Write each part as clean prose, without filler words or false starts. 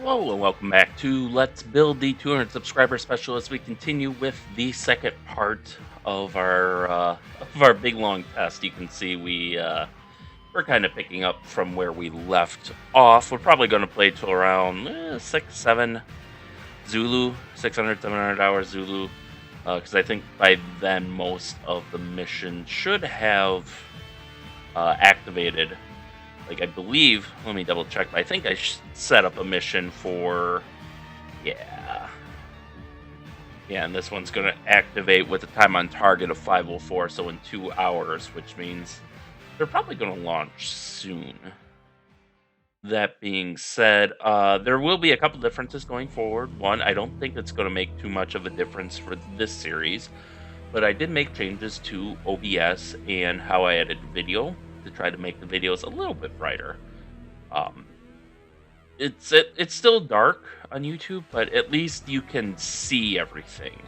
Hello and welcome back to Let's Build the 200 Subscriber Special as we continue with the second part of our big long test. You can see we're kind of picking up from where we left off. We're probably going to play till around 6-7 Zulu, 600 700 hours Zulu, because I think by then most of the mission should have activated. Like, I believe, let me double check, but I think I set up a mission for, yeah, and this one's going to activate with a time on target of 5:04, so in 2 hours, which means they're probably going to launch soon. That being said, there will be a couple differences going forward. One, I don't think it's going to make too much of a difference for this series, but I did make changes to OBS and how I edit video to try to make the videos a little bit brighter. It's still dark on YouTube, but at least you can see everything.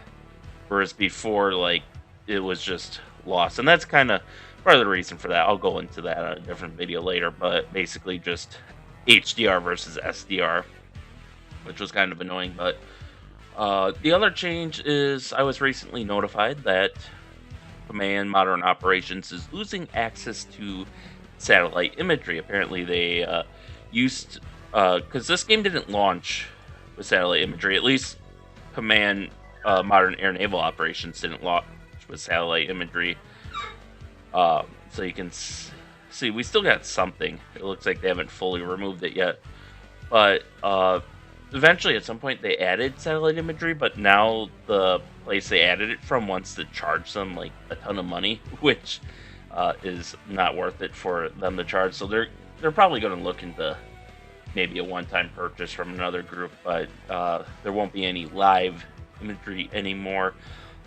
Whereas before, like, it was just lost, and that's kind of part of the reason for that. I'll go into that on a different video later, but basically just HDR versus SDR, which was kind of annoying. But the other change is I was recently notified that Command Modern Operations is losing access to satellite imagery. Apparently they used, because this game didn't launch with satellite imagery, at least Command Modern Air Naval Operations didn't launch with satellite imagery. So you can see we still got something. It looks like they haven't fully removed it yet, but eventually at some point they added satellite imagery, but now the place they added it from wants to charge them like a ton of money, which is not worth it for them to charge. So they're probably going to look into maybe a one-time purchase from another group, but there won't be any live imagery anymore.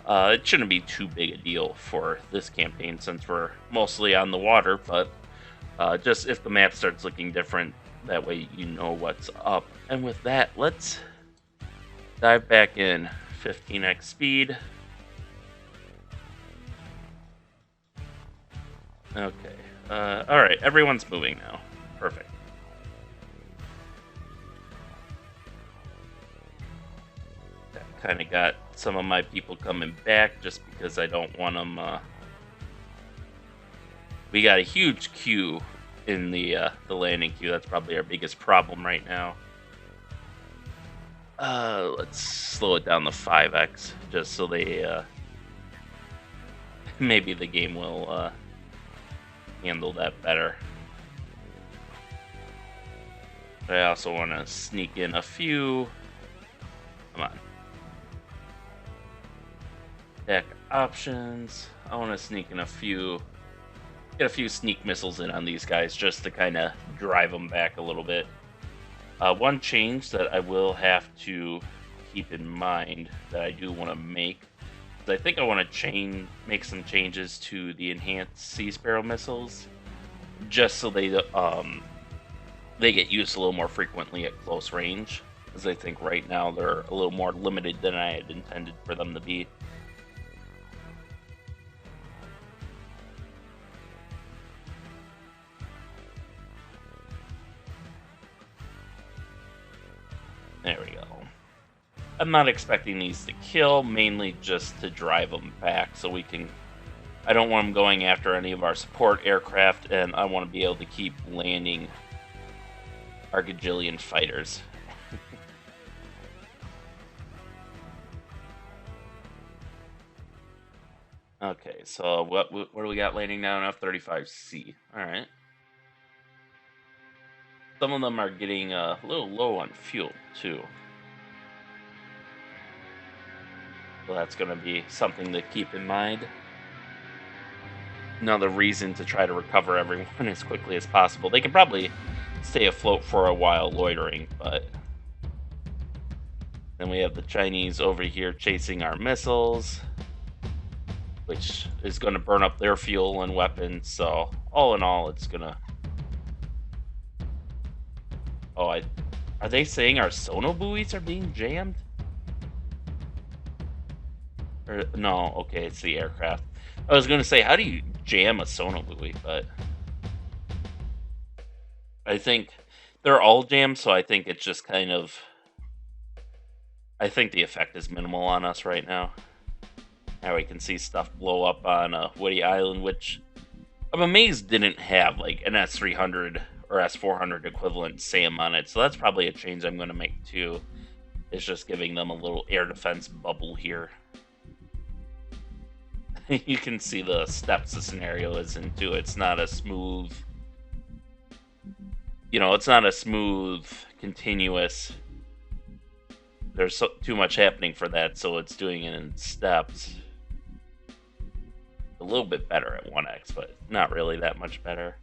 It shouldn't be too big a deal for this campaign since we're mostly on the water, but just if the map starts looking different, that way you know what's up. And with that, let's dive back in. 15x speed. Okay. Alright, everyone's moving now. Perfect. Kind of got some of my people coming back just because I don't want them. We got a huge queue in the landing queue. That's probably our biggest problem right now. Let's slow it down to 5x just so they maybe the game will handle that better. But I also want to sneak in a few. Come on. Deck options. I want to sneak in a few. Get a few sneak missiles in on these guys just to kind of drive them back a little bit. One change that I will have to keep in mind that I do want to make is I think I want to make some changes to the enhanced Sea Sparrow missiles, just so they get used a little more frequently at close range, because I think right now they're a little more limited than I had intended for them to be. There we go. I'm not expecting these to kill, mainly just to drive them back so we can... I don't want them going after any of our support aircraft, and I want to be able to keep landing our gajillion fighters. Okay, so what do we got landing now? An F-35C. Alright. Some of them are getting a little low on fuel, too. So that's going to be something to keep in mind. Another reason to try to recover everyone as quickly as possible. They can probably stay afloat for a while loitering, but... Then we have the Chinese over here chasing our missiles, which is going to burn up their fuel and weapons, so all in all, it's going to... Oh, are they saying our sono buoys are being jammed? Or, no, okay, it's the aircraft. I was going to say, how do you jam a sono buoy? But I think They're all jammed, so I think it's just kind of. I think the effect is minimal on us right now. Now we can see stuff blow up on Woody Island, which I'm amazed didn't have like an S300 or S400 equivalent SAM on it. So that's probably a change I'm going to make too. It's just giving them a little air defense bubble here. You can see the steps the scenario is into. It's not a smooth, it's not a smooth, continuous. There's too much happening for that, so it's doing it in steps. A little bit better at 1x, but not really that much better.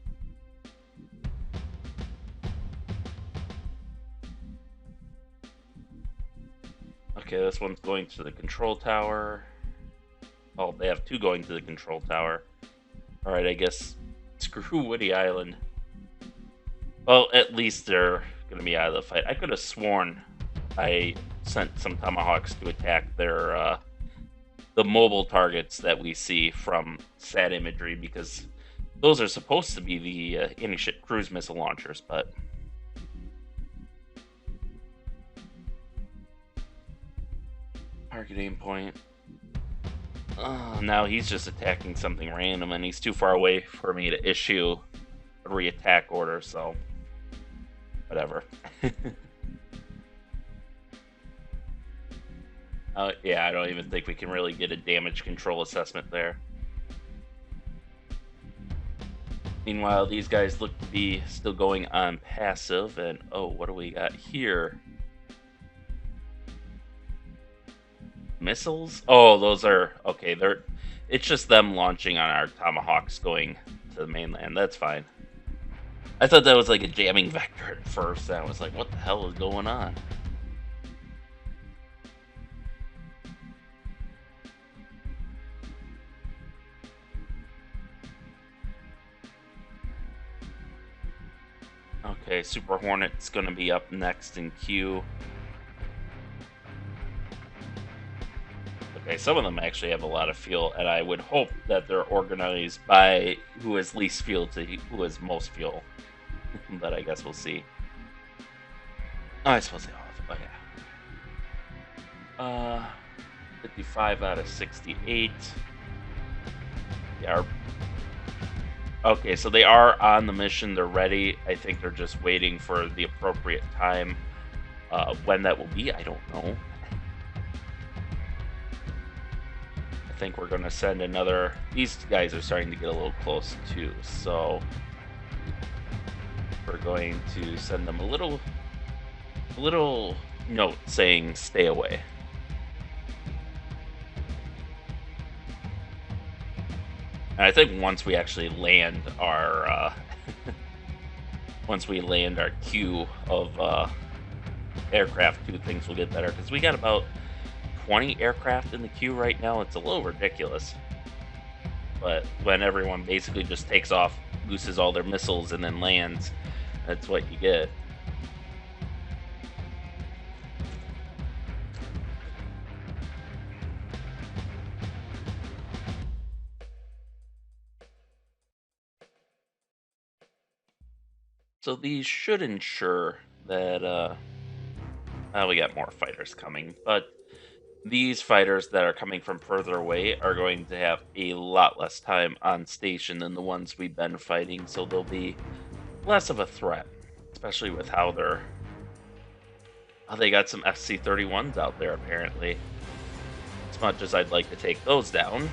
Okay, this one's going to the control tower. Oh, they have two going to the control tower. Alright, I guess screw Woody Island. Well, at least they're going to be out of the fight. I could have sworn I sent some Tomahawks to attack their the mobile targets that we see from sat imagery, because those are supposed to be the anti-ship cruise missile launchers, but target aim point. Now he's just attacking something random, and he's too far away for me to issue a re-attack order, so whatever. Yeah, I don't even think we can really get a damage control assessment there. Meanwhile, these guys look to be still going on passive, and oh, what do we got here? Missiles? Oh, those are okay. It's just them launching on our Tomahawks going to the mainland. That's fine. I thought that was like a jamming vector at first, and I was like, what the hell is going on? Okay, Super Hornet's going to be up next in queue. Okay, some of them actually have a lot of fuel, and I would hope that they're organized by who has least fuel to who has most fuel. But I guess we'll see. Oh, I suppose they all have. Oh, yeah. 55 out of 68. Yeah. Okay, so they are on the mission. They're ready. I think they're just waiting for the appropriate time. When that will be, I don't know. I think we're going to send another. These guys are starting to get a little close too, so we're going to send them a little note saying stay away. And I think once we actually land our queue of aircraft, things will get better, because we got about 20 aircraft in the queue right now. It's a little ridiculous. But when everyone basically just takes off, looses all their missiles, and then lands, that's what you get. So these should ensure that, we got more fighters coming, but these fighters that are coming from further away are going to have a lot less time on station than the ones we've been fighting, so they'll be less of a threat, especially with how they got some FC-31s out there, apparently. As much as I'd like to take those down,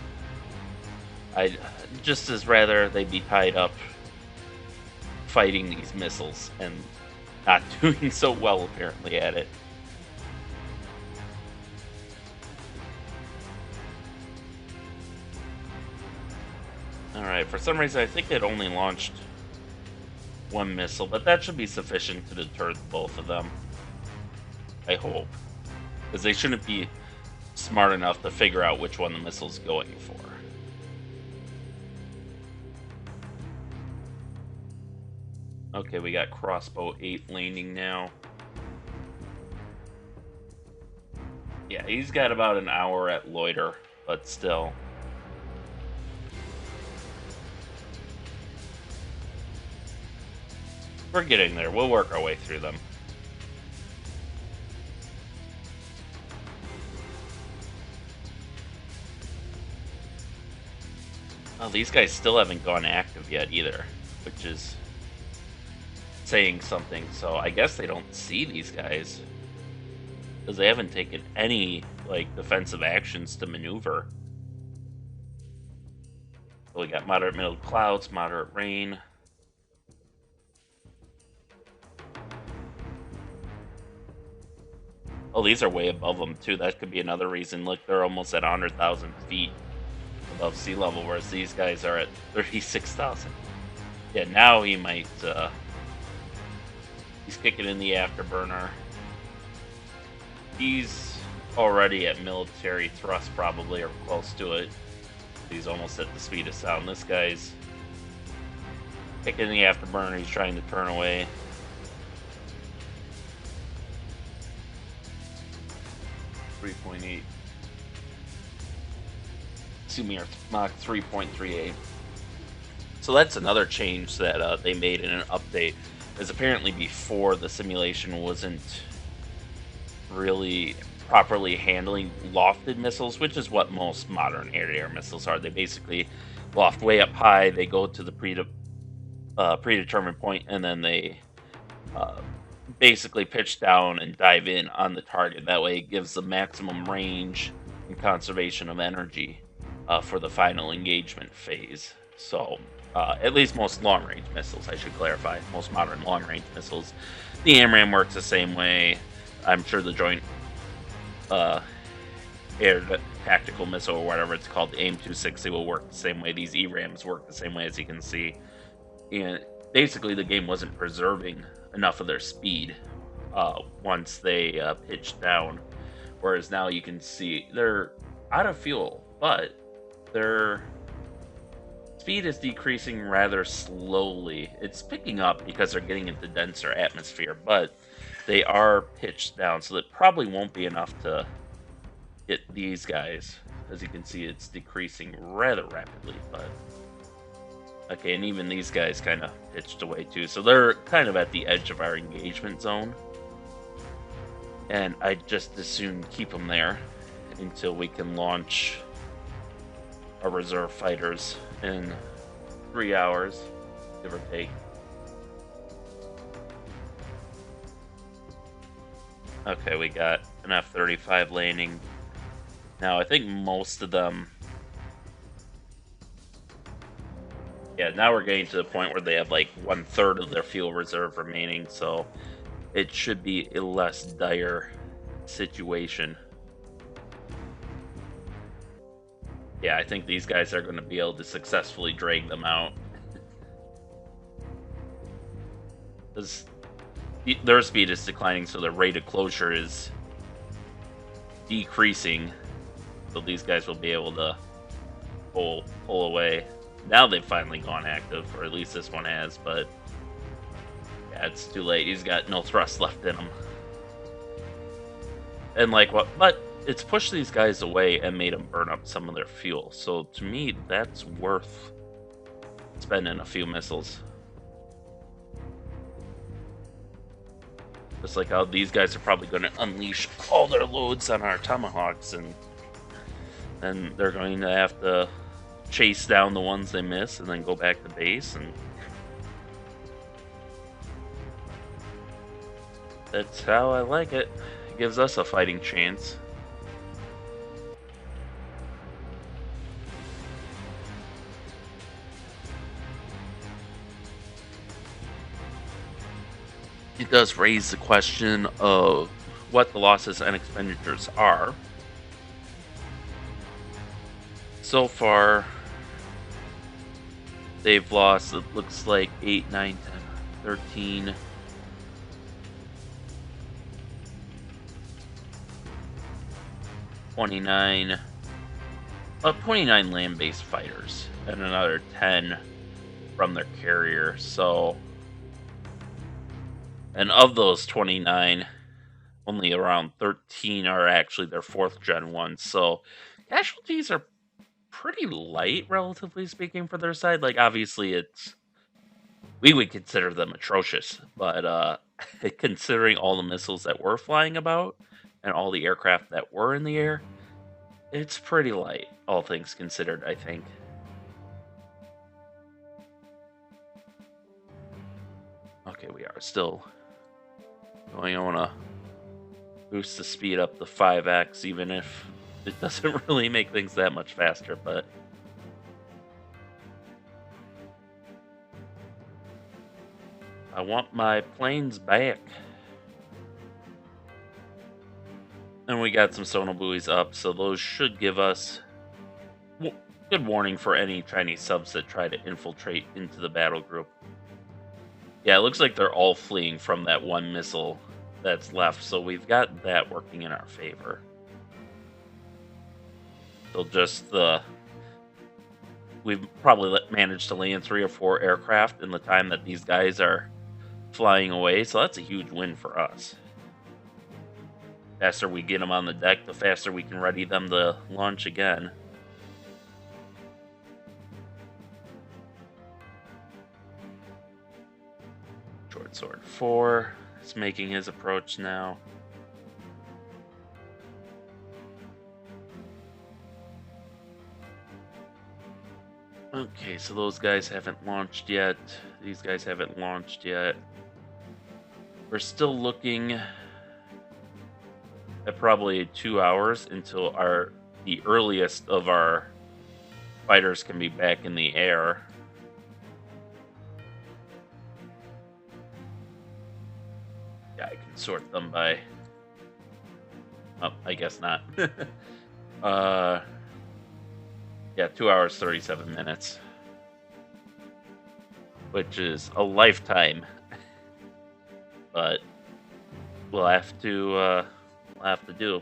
I'd just as rather they be tied up fighting these missiles and not doing so well, apparently, at it. Alright, for some reason I think it only launched one missile, but that should be sufficient to deter both of them. I hope. Because they shouldn't be smart enough to figure out which one the missile's going for. Okay, we got Crossbow 8 landing now. Yeah, he's got about an hour at loiter, but still. We're getting there. We'll work our way through them. Oh, these guys still haven't gone active yet either, which is saying something. So I guess they don't see these guys because they haven't taken any like defensive actions to maneuver. So we got moderate middle clouds, moderate rain. Oh, these are way above them too. That could be another reason. Look, they're almost at 100,000 feet above sea level, whereas these guys are at 36,000. Yeah, now he might. He's kicking in the afterburner. He's already at military thrust, probably, or close to it. He's almost at the speed of sound. This guy's kicking the afterburner. He's trying to turn away. .3.8. Excuse me, Mach 3.38. So that's another change that they made in an update. Is apparently before the simulation wasn't really properly handling lofted missiles, which is what most modern air-to-air missiles are. They basically loft way up high. They go to the predetermined point, and then they basically pitch down and dive in on the target. That way, it gives the maximum range and conservation of energy for the final engagement phase. So, at least most long-range missiles, I should clarify, most modern long-range missiles, the AMRAAM works the same way. I'm sure the Joint Air Tactical Missile, or whatever it's called, the AIM-260, will work the same way. These ERAMs work the same way, as you can see. And basically, the game wasn't preserving enough of their speed once they pitched down. Whereas now you can see they're out of fuel, but their speed is decreasing rather slowly. It's picking up because they're getting into denser atmosphere, but they are pitched down, so it probably won't be enough to hit these guys. As you can see, it's decreasing rather rapidly, but okay, and even these guys kind of pitched away too, so they're kind of at the edge of our engagement zone, and I'd just as soon keep them there until we can launch our reserve fighters in 3 hours, give or take. Okay, we got an F-35 landing. Now, I think most of them... Yeah, now we're getting to the point where they have like 1/3 of their fuel reserve remaining, so it should be a less dire situation. Yeah, I think these guys are going to be able to successfully drag them out. Their speed is declining, so their rate of closure is decreasing. So these guys will be able to pull away. Now they've finally gone active, or at least this one has, but yeah, it's too late. He's got no thrust left in him. And like what? But it's pushed these guys away and made them burn up some of their fuel. So to me, that's worth spending a few missiles. Just like how these guys are probably going to unleash all their loads on our Tomahawks, and then they're going to have to chase down the ones they miss and then go back to base, and that's how I like it. It gives us a fighting chance. It does raise the question of what the losses and expenditures are. So far, they've lost, it looks like 8, 9, 10, 13. 29, 29 land-based fighters, and another 10 from their carrier. So, and of those 29, only around 13 are actually their 4th gen ones. So, casualties are pretty light, relatively speaking, for their side. Like, obviously, we would consider them atrocious, but considering all the missiles that were flying about and all the aircraft that were in the air, it's pretty light, all things considered, I think. Okay, we are still going. I want to boost the speed up to 5x, even if it doesn't really make things that much faster, but I want my planes back. And we got some sonar buoys up, so those should give us good warning for any Chinese subs that try to infiltrate into the battle group. Yeah, it looks like they're all fleeing from that one missile that's left, so we've got that working in our favor. So just we've probably managed to land 3 or 4 aircraft in the time that these guys are flying away, so that's a huge win for us. The faster we get them on the deck, the faster we can ready them to launch again. Short Sword 4 is making his approach now. Okay, so those guys haven't launched yet. These guys haven't launched yet. We're still looking at probably 2 hours until the earliest of our fighters can be back in the air. Yeah, I can sort them by... Oh, I guess not. Yeah, 2 hours, 37 minutes. Which is a lifetime. But we'll have to do.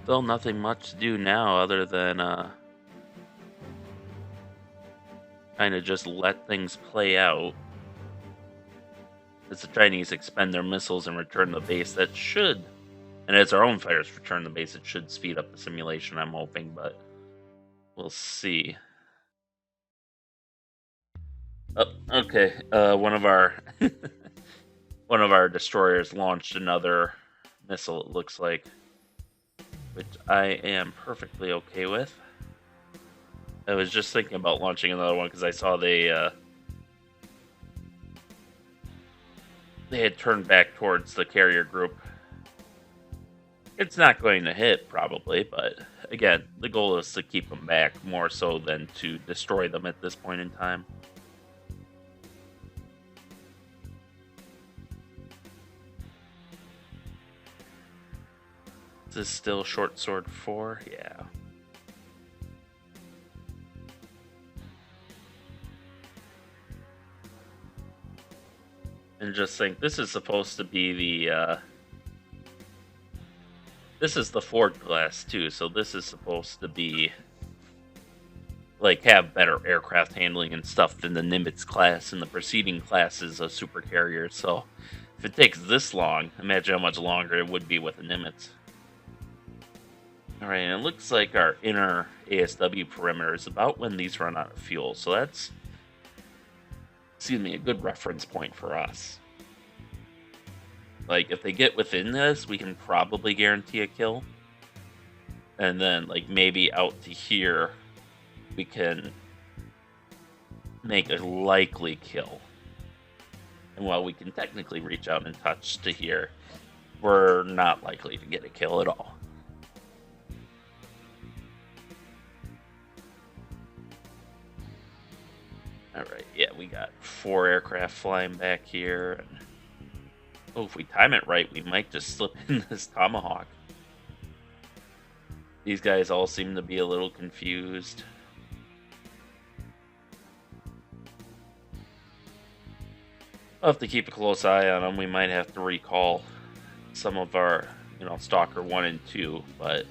Still nothing much to do now other than kind of just let things play out. As the Chinese expend their missiles and return the base, that should, and as our own fighters return the base, it should speed up the simulation, I'm hoping, but we'll see. Oh, okay, one of our one of our destroyers launched another missile, it looks like, which I am perfectly okay with. I was just thinking about launching another one because I saw they had turned back towards the carrier group. It's not going to hit, probably, but again, the goal is to keep them back more so than to destroy them at this point in time. Is this still Short Sword 4? Yeah. And just think, this is supposed to be the, this is the Ford class too, so this is supposed to be, like, have better aircraft handling and stuff than the Nimitz class and the preceding classes of super carriers, so if it takes this long, imagine how much longer it would be with the Nimitz. Alright, and it looks like our inner ASW perimeter is about when these run out of fuel, so that's, excuse me, a good reference point for us. Like, if they get within this, we can probably guarantee a kill. And then, like, maybe out to here, we can make a likely kill. And while we can technically reach out and touch to here, we're not likely to get a kill at all. Alright, yeah, we got 4 aircraft flying back here. And oh, if we time it right, we might just slip in this Tomahawk. These guys all seem to be a little confused. We'll have to keep a close eye on them. We might have to recall some of our, Stalker 1 and 2, but...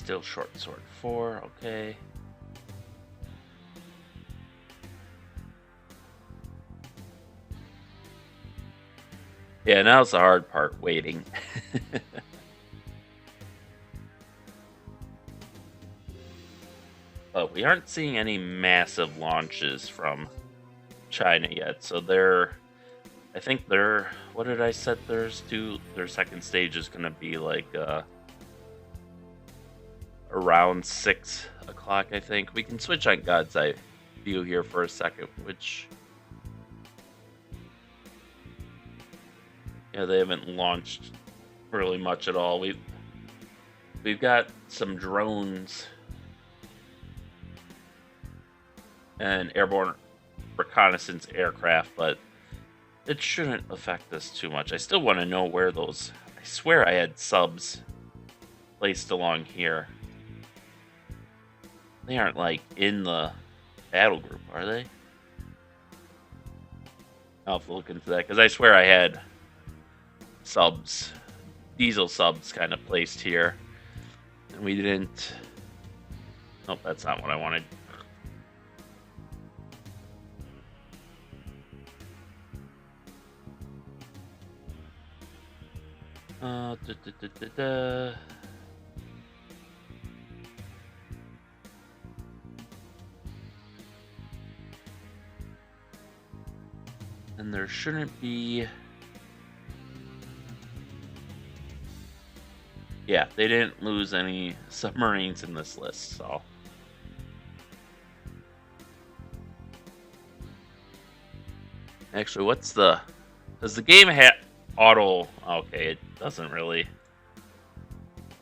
Still short sword 4, okay. Yeah, now's the hard part, waiting. But we aren't seeing any massive launches from China yet, so I think what did I set theirs to? Their second stage is going to be like around 6 o'clock, I think. We can switch on God's Eye view here for a second, which, yeah, they haven't launched really much at all. We've got some drones and airborne reconnaissance aircraft, but it shouldn't affect us too much. I still want to know where those... I swear I had subs placed along here. They aren't, like, in the battle group, are they? I'll have to look into that, because I swear I had subs, diesel subs kind of placed here. And we didn't... Nope, that's not what I wanted. And there shouldn't be... Yeah, they didn't lose any submarines in this list, so... Actually, what's the... Does the game have auto... Okay, it doesn't really...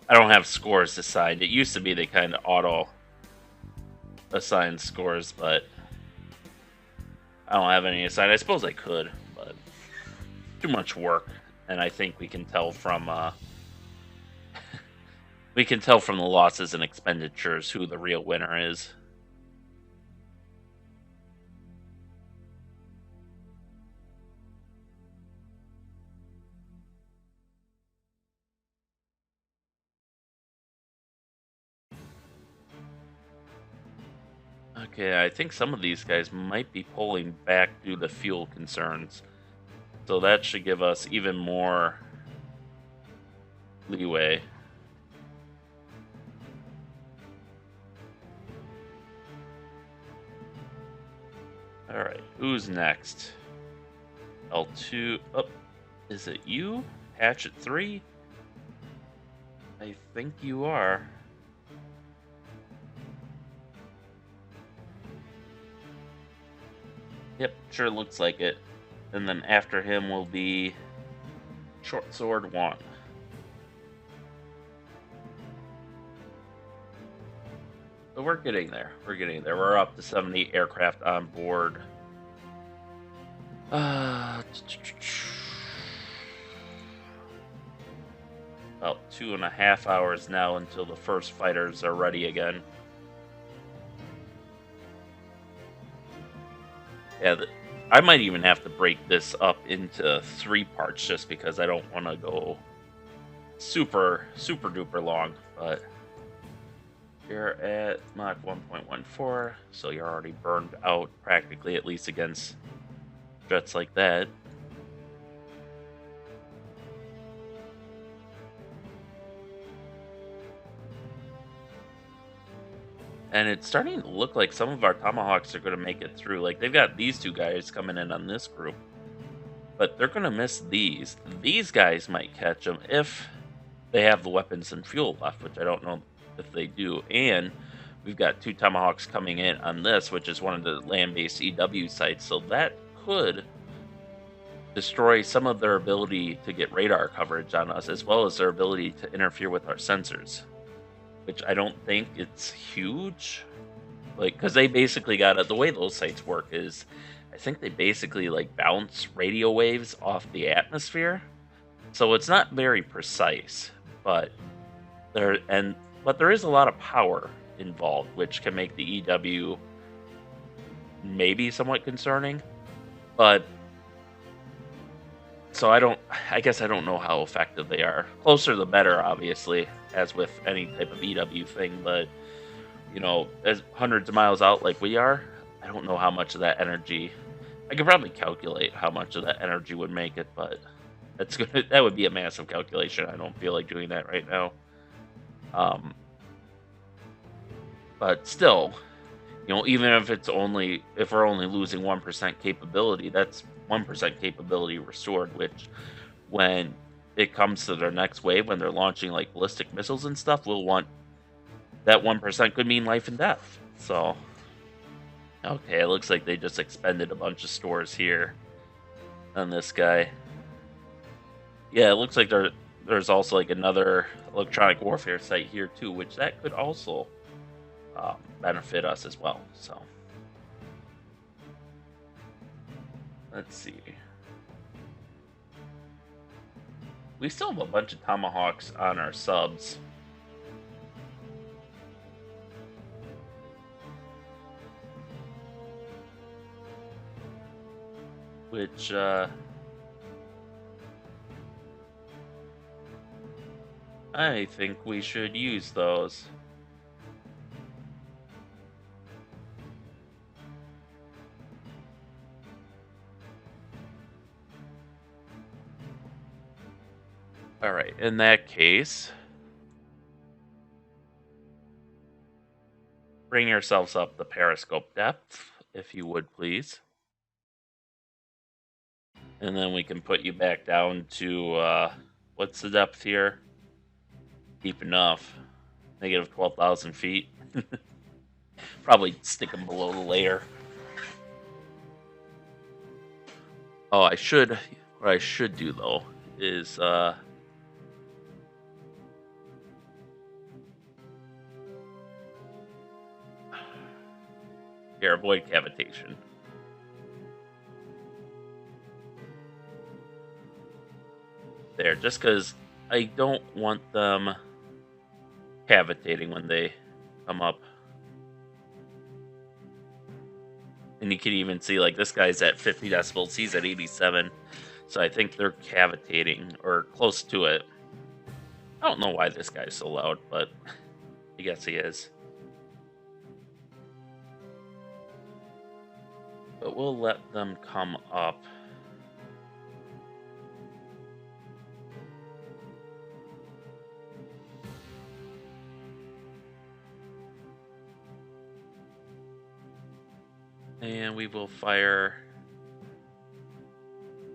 I don't have scores assigned. It used to be they kind of auto assign scores, but I don't have any assigned. I suppose I could, but too much work. And I think we can tell from the losses and expenditures who the real winner is. Okay, I think some of these guys might be pulling back due to fuel concerns. So that should give us even more leeway. Alright, who's next? L2. Oh, is it you? Hatchet 3? I think you are. Yep, sure looks like it. And then after him will be Short Sword 1. So we're getting there. We're getting there. We're up to 70 aircraft on board. About 2.5 hours now until the first fighters are ready again. Yeah, I might even have to break this up into 3 parts just because I don't want to go super duper long, but you're at Mach 1.14, so you're already burned out practically, at least against jets like that. And it's starting to look like some of our Tomahawks are going to make it through. Like, they've got these 2 guys coming in on this group, but they're going to miss these. These guys might catch them if they have the weapons and fuel left, which I don't know if they do. And we've got 2 Tomahawks coming in on this, which is one of the land-based EW sites, so that could destroy some of their ability to get radar coverage on us, as well as their ability to interfere with our sensors. Which I don't think it's huge, like, because they basically got the way those sites work is, I think they basically like bounce radio waves off the atmosphere, so it's not very precise, but there is a lot of power involved, which can make the EW maybe somewhat concerning, but So I guess I don't know how effective they are. Closer the better, obviously, as with any type of EW thing, but as hundreds of miles out like we are, I don't know how much of that energy. I could probably calculate how much of that energy would make it, but that would be a massive calculation. I don't feel like doing that right now. But still, even if we're only losing 1% capability, that's 1% capability restored, which when it comes to their next wave, when they're launching like ballistic missiles and stuff, we'll want that 1% could mean life and death. So, okay, it looks like they just expended a bunch of stores here on this guy. Yeah, it looks like there's also like another electronic warfare site here too, which that could also benefit us as well. So, let's see. We still have a bunch of Tomahawks on our subs. Which, I think we should use those. Alright, in that case, bring yourselves up the periscope depth, if you would please. And then we can put you back down to, what's the depth here? Deep enough. Negative 12,000 feet. Probably stick them below the layer. Oh, what I should do though is, here, avoid cavitation. There, just because I don't want them cavitating when they come up. And you can even see, like, this guy's at 50 decibels, he's at 87. So I think they're cavitating, or close to it. I don't know why this guy's so loud, but I guess he is. But we'll let them come up. And we will fire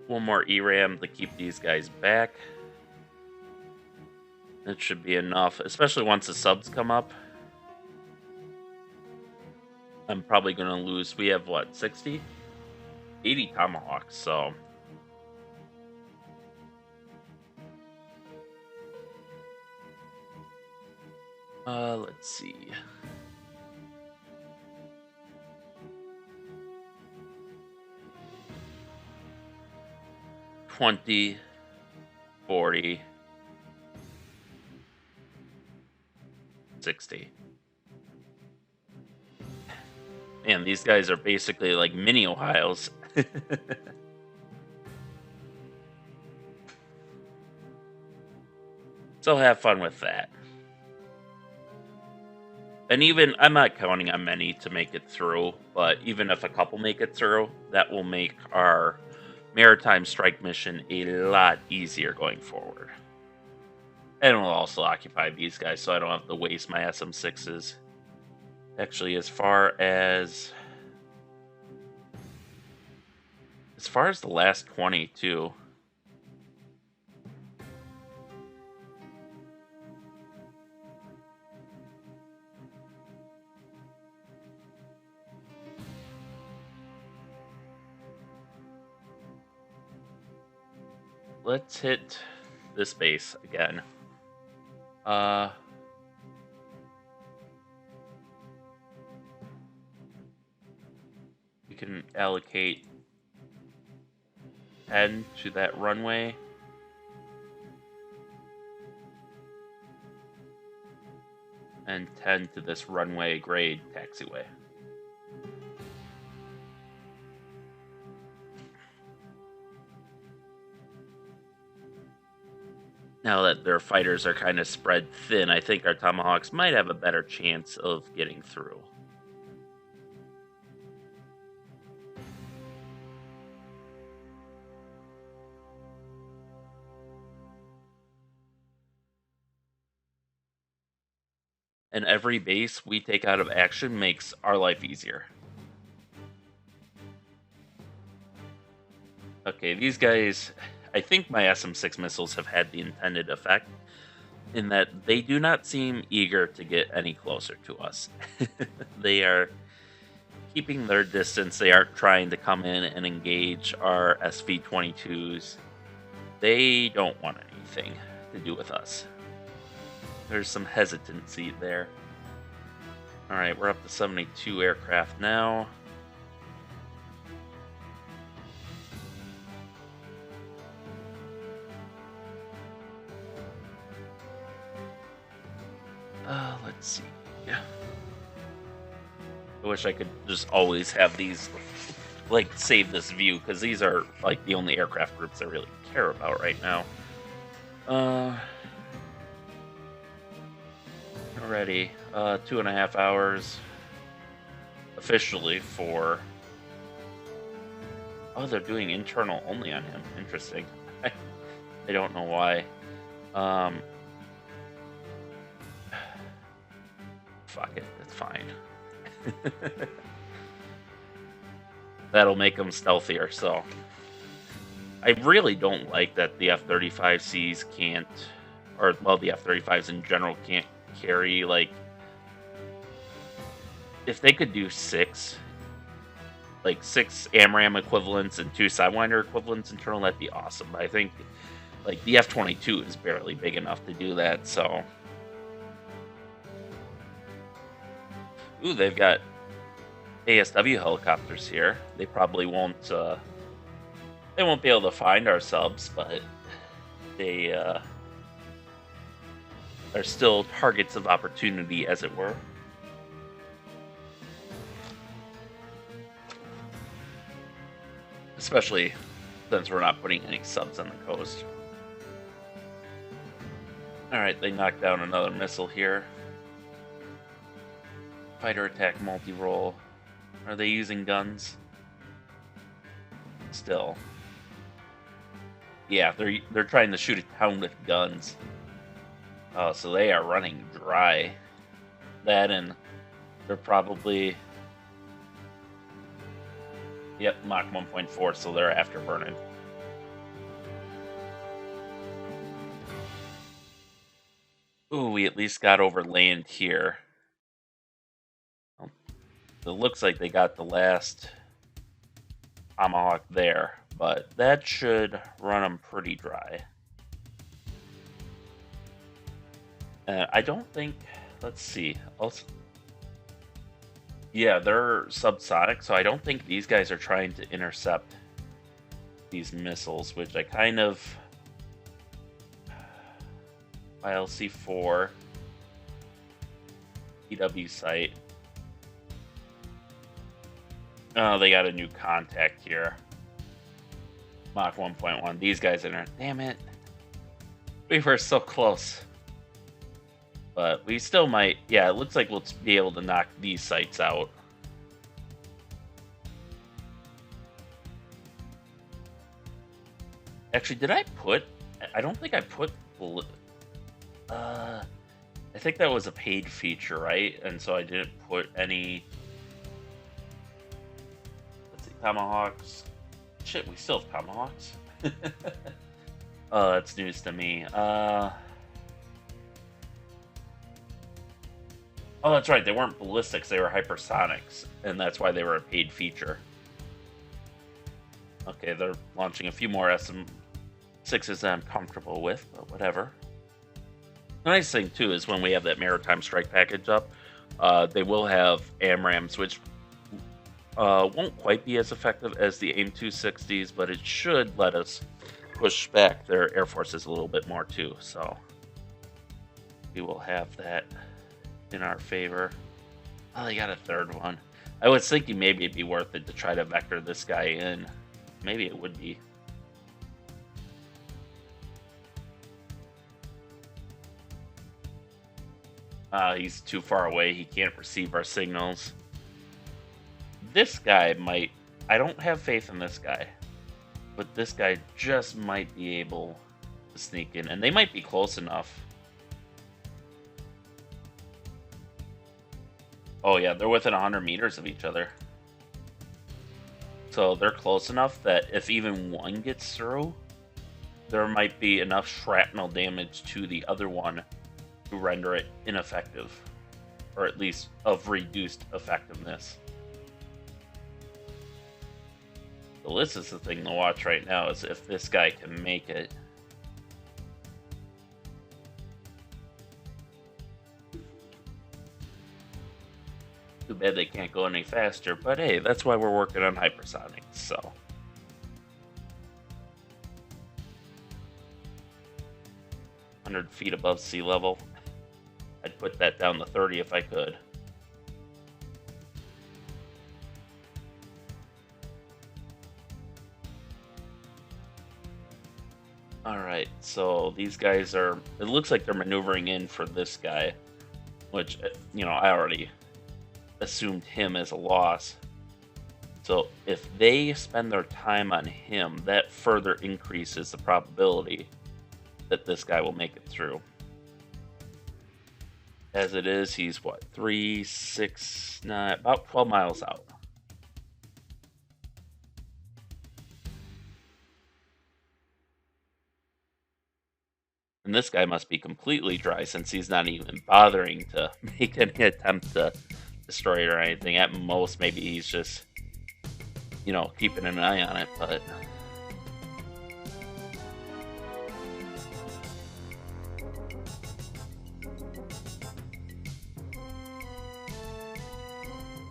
one more ERAM to keep these guys back. That should be enough, especially once the subs come up. I'm probably going to lose. We have, what, 60? 80 Tomahawks, so... let's see. $20, $40, $60. Man, these guys are basically like mini Ohios. So have fun with that. And even, I'm not counting on many to make it through, but even if a couple make it through, that will make our maritime strike mission a lot easier going forward. And we'll also occupy these guys so I don't have to waste my SM6s. Actually, as far as the last 20 too. Let's hit this base again. We can allocate 10 to that runway. And 10 to this runway grade taxiway. Now that their fighters are kind of spread thin, I think our Tomahawks might have a better chance of getting through. And every base we take out of action makes our life easier. Okay, these guys, I think my SM-6 missiles have had the intended effect in that they do not seem eager to get any closer to us. They are keeping their distance. They aren't trying to come in and engage our SV-22s. They don't want anything to do with us. There's some hesitancy there. Alright, we're up to 72 aircraft now. Let's see. Yeah. I wish I could just always have these, like, save this view, because these are, like, the only aircraft groups I really care about right now. Already, 2.5 hours officially for... Oh, they're doing internal only on him. Interesting. I don't know why. Fuck it, it's fine. That'll make them stealthier, so... I really don't like that the F-35Cs can't... Or, well, the F-35s in general can't carry, like... If they could do 6... Like, 6 AMRAAM equivalents and 2 Sidewinder equivalents internal, that'd be awesome. But I think, like, the F-22 is barely big enough to do that, so... Ooh, they've got ASW helicopters here. They probably won't, they won't be able to find our subs, but they, are still targets of opportunity, as it were. Especially since we're not putting any subs on the coast. Alright, they knocked down another missile here. Fighter attack multi-roll. Are they using guns? Still. Yeah, they're trying to shoot a town with guns. Oh, so they are running dry. That, and they're probably... Yep, Mach 1.4, so they're afterburning. Ooh, we at least got over land here. It looks like they got the last Tomahawk there, but that should run them pretty dry. I don't think... Let's see. Yeah, they're subsonic, so I don't think these guys are trying to intercept these missiles, which I kind of... ILC-4 EW site. Oh, they got a new contact here. Mach 1.1. These guys are there. Damn it. We were so close. But we still might... Yeah, it looks like we'll be able to knock these sites out. Actually, did I put... I don't think I put... I think that was a paid feature, right? And so I didn't put any... Tomahawks. Shit, we still have Tomahawks. Oh, that's news to me. Oh, that's right. They weren't ballistics. They were hypersonics. And that's why they were a paid feature. Okay, they're launching a few more SM-6s that I'm comfortable with, but whatever. The nice thing, too, is when we have that maritime strike package up, they will have AMRAAMs, which... won't quite be as effective as the AIM-260s, but it should let us push back their air forces a little bit more too, so we will have that in our favor. Oh, they got a third one. I was thinking maybe it'd be worth it to try to vector this guy in. Maybe it would be. He's too far away. He can't receive our signals. This guy might... I don't have faith in this guy. But this guy just might be able to sneak in. And they might be close enough. Oh yeah, they're within 100 meters of each other. So they're close enough that if even one gets through, there might be enough shrapnel damage to the other one to render it ineffective. Or at least of reduced effectiveness. So this is the thing to watch right now, is if this guy can make it. Too bad they can't go any faster, but hey, that's why we're working on hypersonics, so. "100 feet above sea level. I'd put that down to 30 if I could. Alright, so these guys are... It looks like they're maneuvering in for this guy, which, you know, I already assumed him as a loss. So if they spend their time on him, that further increases the probability that this guy will make it through. As it is, he's what, 3, 6, 9, about 12 miles out. And this guy must be completely dry since he's not even bothering to make any attempt to destroy it or anything. At most, maybe he's just, you know, keeping an eye on it, but...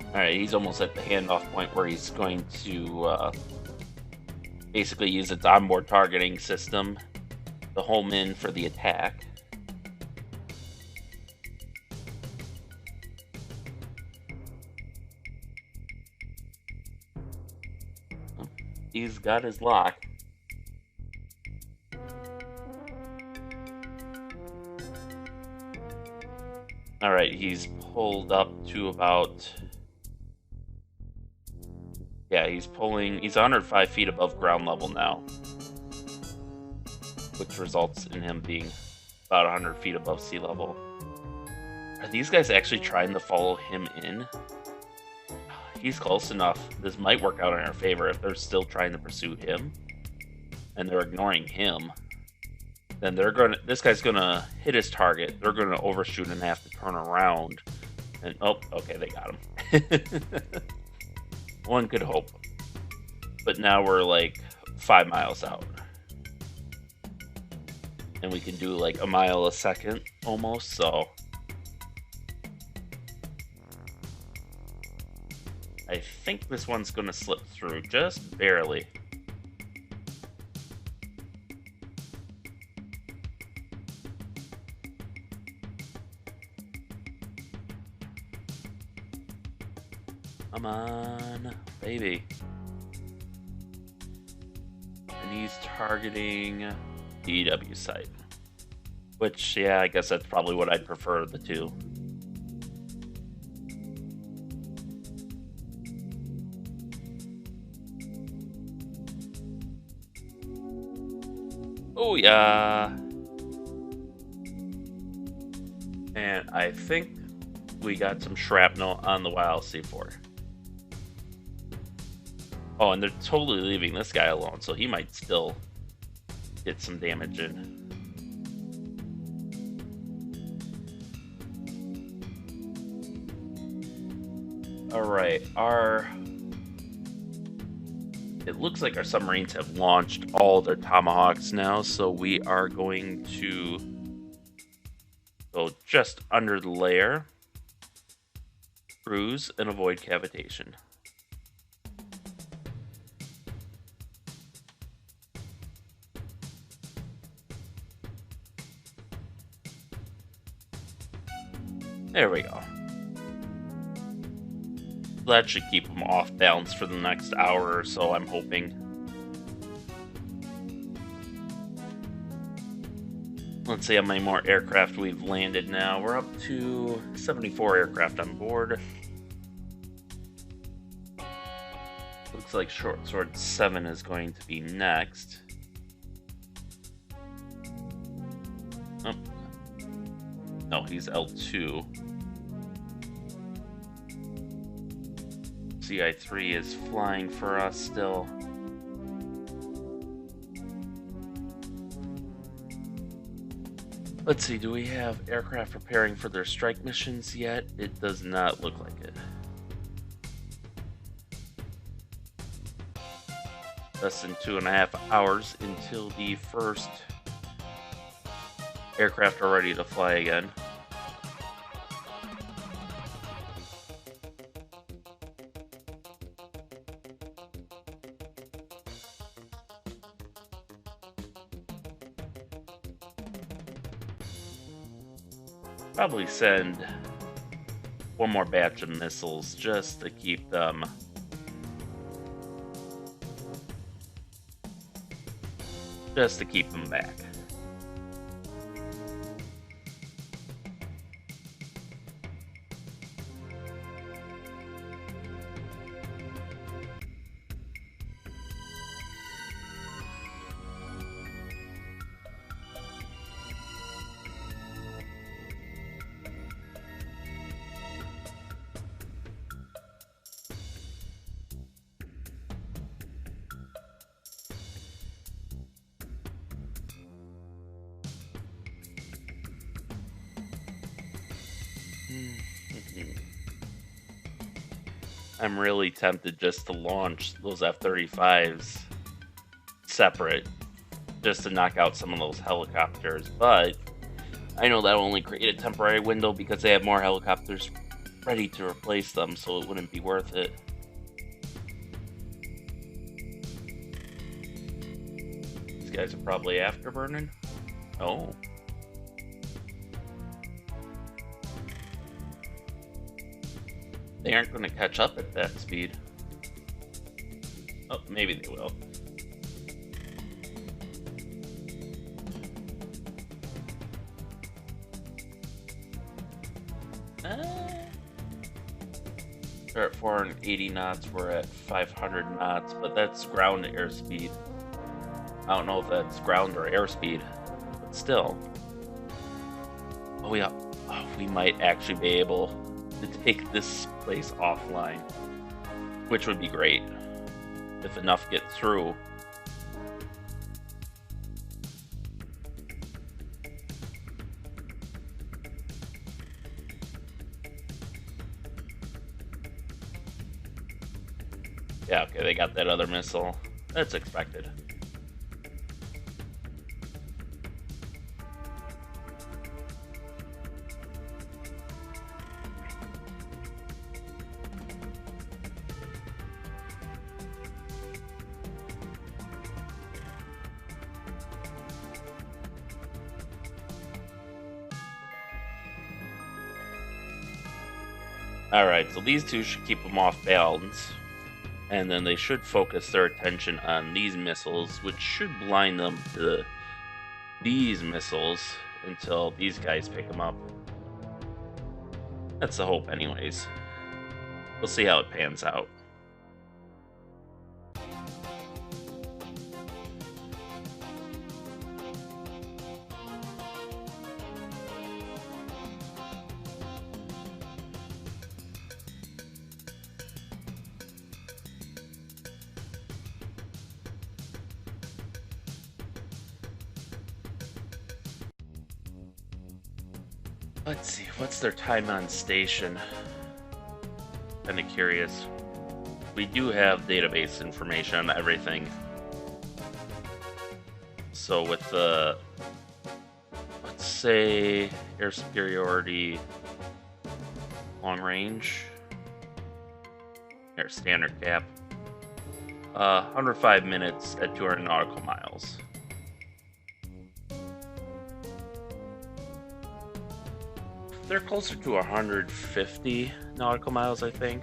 Alright, he's almost at the handoff point where he's going to basically use its onboard targeting system to home in for the attack. He's got his lock. Alright, he's pulled up to about... Yeah, he's 105 feet above ground level now, which results in him being about 100 feet above sea level. Are these guys actually trying to follow him in? He's close enough. This might work out in our favor if they're still trying to pursue him, and they're ignoring him. Then this guy's gonna hit his target. They're gonna overshoot and have to turn around. And oh, okay, they got him. One could hope. But now we're like 5 miles out. And we can do like a mile a second almost, so. I think this one's gonna slip through just barely. Come on, baby. And he's targeting DW site. Which, yeah, I guess that's probably what I'd prefer of the two. Oh, yeah. And I think we got some shrapnel on the YLC-4. Oh, and they're totally leaving this guy alone, so he might still get some damage in. Alright, it looks like our submarines have launched all their Tomahawks now, so we are going to go just under the layer, cruise, and avoid cavitation. There we go. That should keep them off balance for the next hour or so, I'm hoping. Let's see how many more aircraft we've landed now. We're up to 74 aircraft on board. Looks like Short Sword 7 is going to be next. Oh. No, he's L2. CI3 is flying for us still. Let's see, do we have aircraft preparing for their strike missions yet? It does not look like it. Less than 2.5 hours until the first aircraft are ready to fly again. Probably send one more batch of missiles just to keep them back. I'm really tempted just to launch those F-35s separate, just to knock out some of those helicopters, but I know that'll only create a temporary window because they have more helicopters ready to replace them, so it wouldn't be worth it. These guys are probably afterburning. Oh. They aren't going to catch up at that speed. Oh, maybe they will. They're at 480 knots, we're at 500 knots, but that's ground airspeed. I don't know if that's ground or airspeed, but still. Oh, we might actually be able to take this place offline, which would be great if enough get through. Yeah, okay, they got that other missile. That's expected. Alright, so these two should keep them off balance, and then they should focus their attention on these missiles, which should blind them to these missiles until these guys pick them up. That's the hope anyways. We'll see how it pans out. Let's see, what's their time on station? Kinda curious. We do have database information on everything. So with the, let's say, air superiority, long range, air standard cap, 105 minutes at 200 nautical miles. They're closer to 150 nautical miles, I think.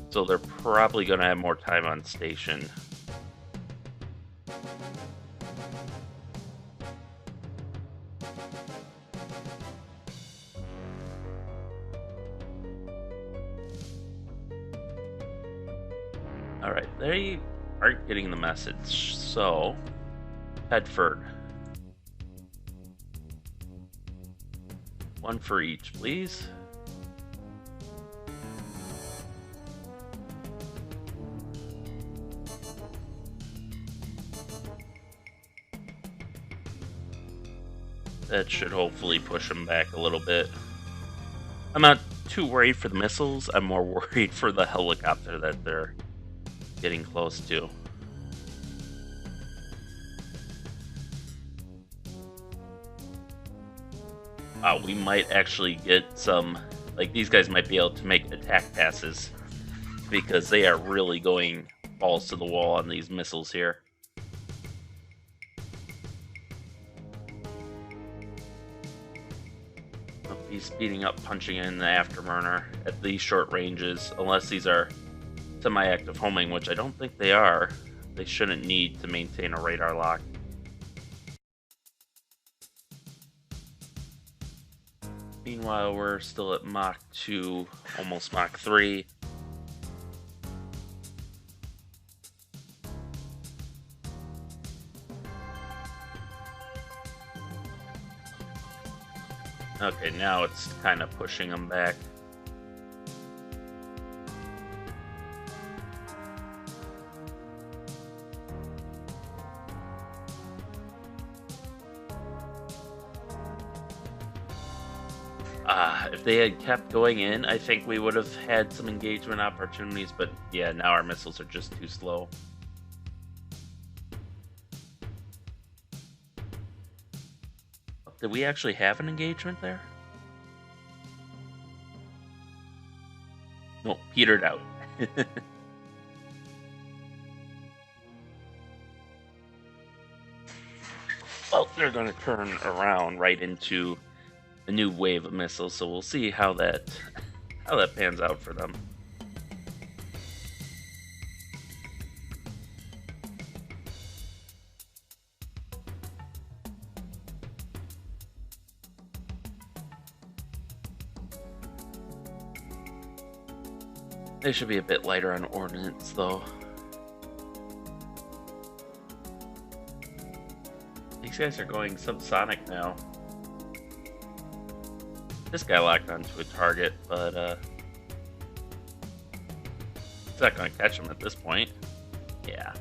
So they're probably going to have more time on station. Alright, they aren't getting the message, so Bedford. One for each, please. That should hopefully push them back a little bit. I'm not too worried for the missiles. I'm more worried for the helicopter that they're getting close to. Wow, we might actually get some... Like, these guys might be able to make attack passes because they are really going balls to the wall on these missiles here. He's speeding up, punching in the afterburner at these short ranges, unless these are semi-active homing, which I don't think they are. They shouldn't need to maintain a radar lock. Meanwhile, we're still at Mach 2, almost Mach 3. Okay, now it's kind of pushing them back. If they had kept going in, I think we would have had some engagement opportunities, but yeah, now our missiles are just too slow. Did we actually have an engagement there? No, petered out. Well, they're going to turn around right into a new wave of missiles, so we'll see how that pans out for them. They should be a bit lighter on ordnance, though. These guys are going subsonic now. This guy locked onto a target, but it's not going to catch him at this point. Yeah.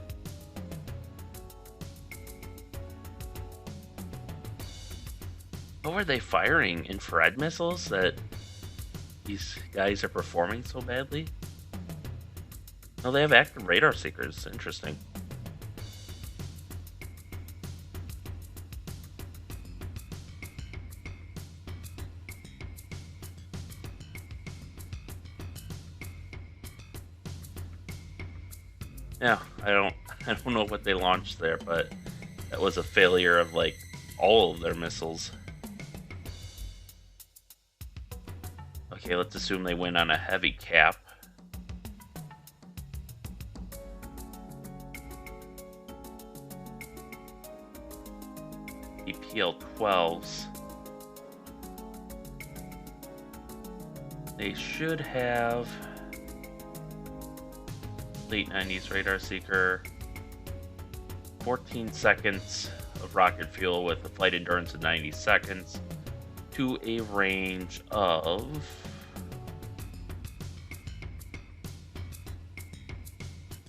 How are they firing infrared missiles that these guys are performing so badly? Oh, they have active radar seekers. Interesting. Yeah, I don't know what they launched there, but that was a failure of like all of their missiles. Okay, let's assume they went on a heavy cap. EPL-12s. They should have late 90s radar seeker, 14 seconds of rocket fuel with a flight endurance of 90 seconds to a range of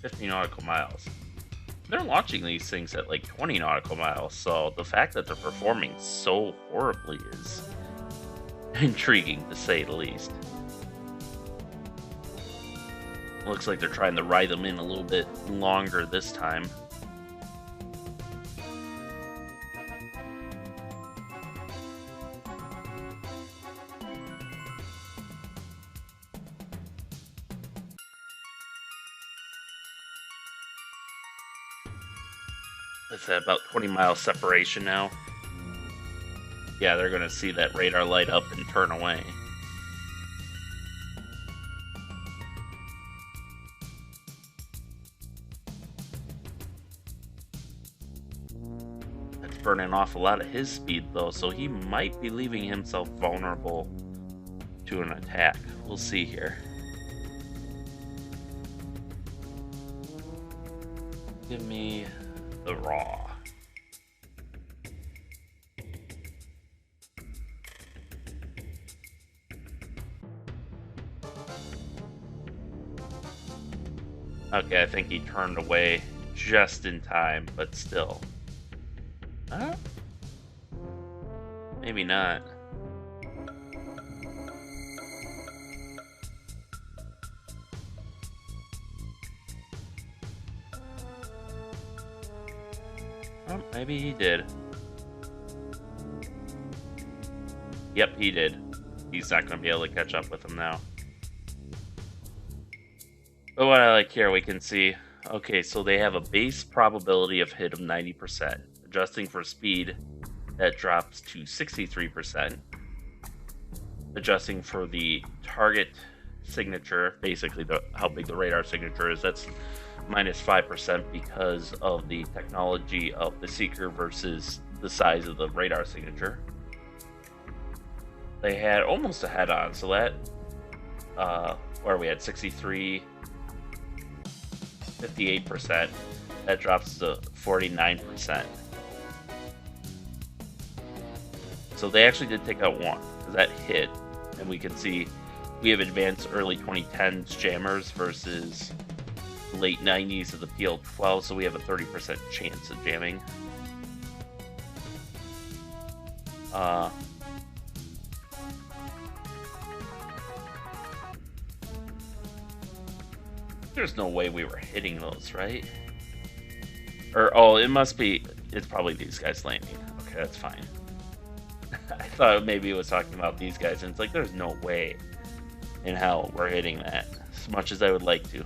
50 nautical miles. They're launching these things at like 20 nautical miles, so the fact that they're performing so horribly is intriguing, to say the least. Looks like they're trying to ride them in a little bit longer this time. It's at about 20-mile separation now. Yeah, they're going to see that radar light up and turn away. burning off a lot of his speed, though, so he might be leaving himself vulnerable to an attack. We'll see here. Give me the raw. Okay, I think he turned away just in time, but still. Huh? Maybe not. Oh, maybe he did. Yep, he did. He's not going to be able to catch up with him now. But what I like here, we can see, okay, so they have a base probability of hit of 90%. Adjusting for speed, that drops to 63%. Adjusting for the target signature, basically how big the radar signature is, that's minus 5% because of the technology of the Seeker versus the size of the radar signature. They had almost a head-on, so that, where we had 63, 58%, that drops to 49%. So they actually did take out one, because that hit, and we can see we have advanced early 2010s jammers versus late 90s of the PL12, so we have a 30% chance of jamming. There's no way we were hitting those, right? Or, oh, it must be, it's probably these guys landing. Okay, that's fine. I thought maybe it was talking about these guys, and it's like, there's no way in hell we're hitting that, as much as I would like to.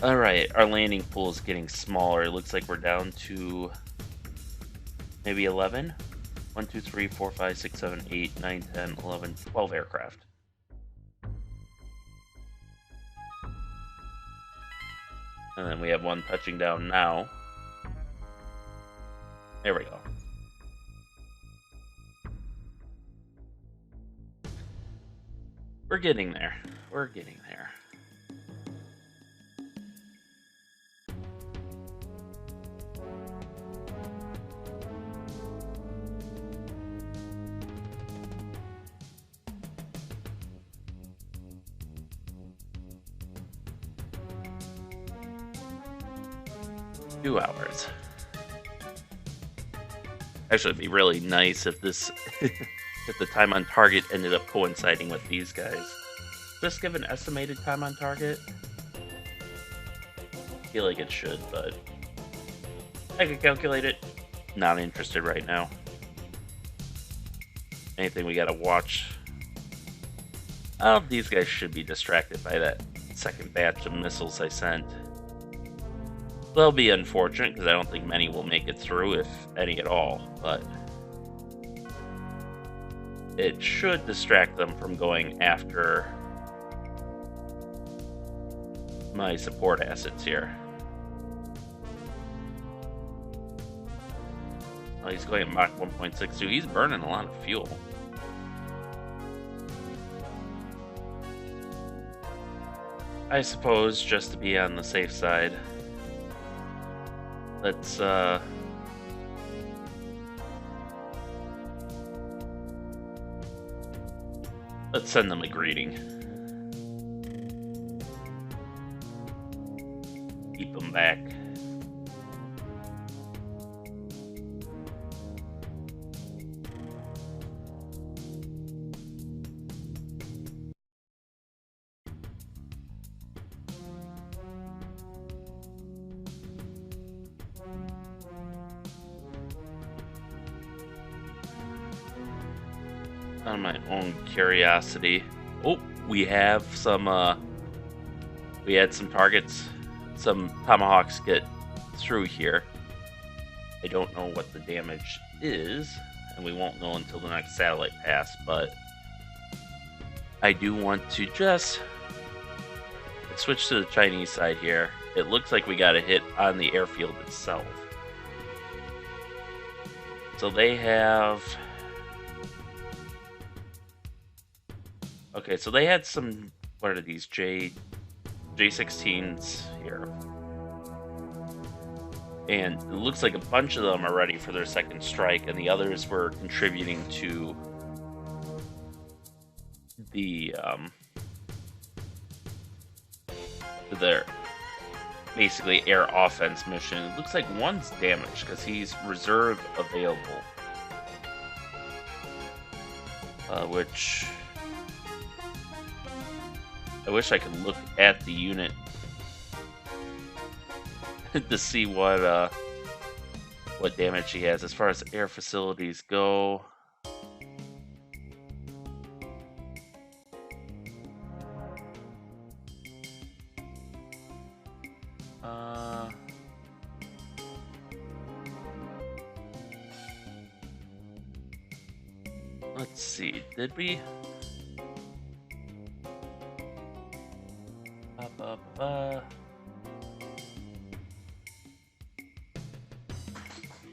Alright, our landing pool is getting smaller. It looks like we're down to maybe 11? 1, 2, 3, 4, 5, 6, 7, 8, 9, 10, 11, 12 aircraft. And then we have one touching down now. There we go. We're getting there. We're getting there. Hours. Actually, it'd be really nice if this, if the time on target ended up coinciding with these guys. Does this give an estimated time on target? I feel like it should, but I could calculate it. Not interested right now. Anything we gotta watch? Oh, these guys should be distracted by that second batch of missiles I sent. They'll be unfortunate because I don't think many will make it through, if any at all, but it should distract them from going after my support assets here. Oh, he's going at Mach 1.62. He's burning a lot of fuel. I suppose just to be on the safe side. Let's send them a greeting. Keep them back. On my own curiosity. Oh, we have some, we had some targets, some Tomahawks get through here. I don't know what the damage is, and we won't know until the next satellite pass, but I do want to just switch to the Chinese side here it looks like we got a hit on the airfield itself. So they have... Okay, so they had some... What are these? J-16s here. And it looks like a bunch of them are ready for their second strike, and the others were contributing to the their basically air offense mission. It looks like one's damaged because he's reserve available, which I wish I could look at the unit to see what damage he has. As far as air facilities go, let's see, did we?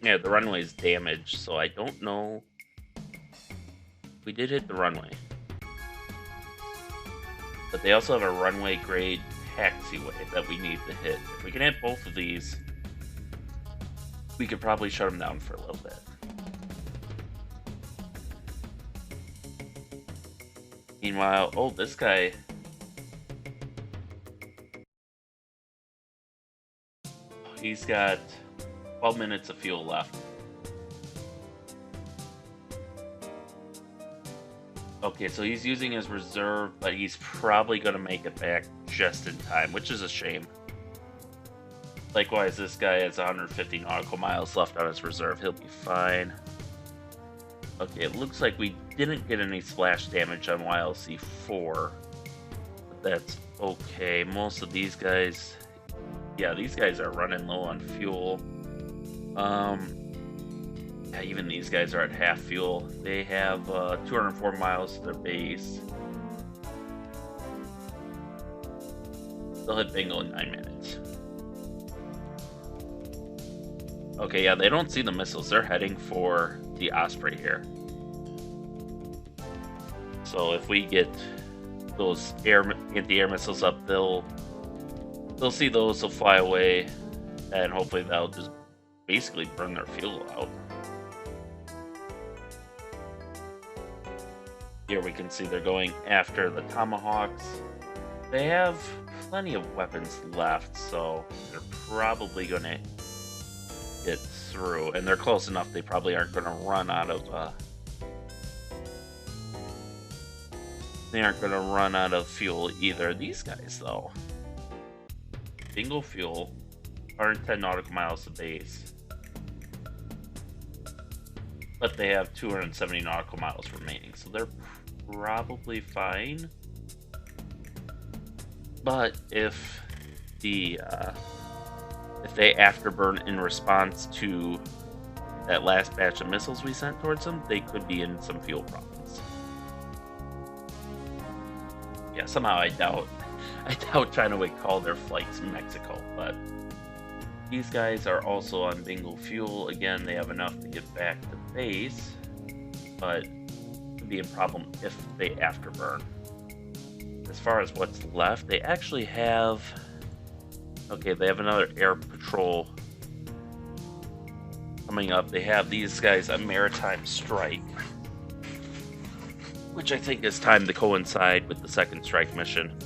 Yeah, the runway's damaged, so I don't know. We did hit the runway. But they also have a runway grade taxiway that we need to hit. If we can hit both of these, we could probably shut them down for a little bit. Meanwhile, oh, this guy... He's got 12 minutes of fuel left. Okay, so he's using his reserve, but he's probably going to make it back just in time, which is a shame. Likewise, this guy has 150 nautical miles left on his reserve. He'll be fine. Okay, it looks like we didn't get any splash damage on YLC 4. But that's okay. Most of these guys... Yeah, these guys are running low on fuel. Yeah, even these guys are at half fuel. They have 204 miles to their base. They'll hit bingo in 9 minutes. Okay, yeah, they don't see the missiles. They're heading for the Osprey here. So if we get those anti-air missiles up, they'll see those, they'll fly away, and hopefully that'll just basically burn their fuel out. Here we can see they're going after the Tomahawks. They have plenty of weapons left, so they're probably going to get through. And they're close enough, they probably aren't going to run out of... They aren't going to run out of fuel either. These guys, though. Bingo fuel, 110 nautical miles to base. But they have 270 nautical miles remaining, so they're probably fine. But if they afterburn in response to that last batch of missiles we sent towards them, they could be in some fuel problems. Yeah, somehow I doubt China would call their flights Mexico, but these guys are also on bingo fuel. Again, they have enough to get back to base, but it could be a problem if they afterburn. As far as what's left, they actually have... Okay, they have another air patrol coming up. They have these guys a maritime strike, which I think is timed to coincide with the second strike mission.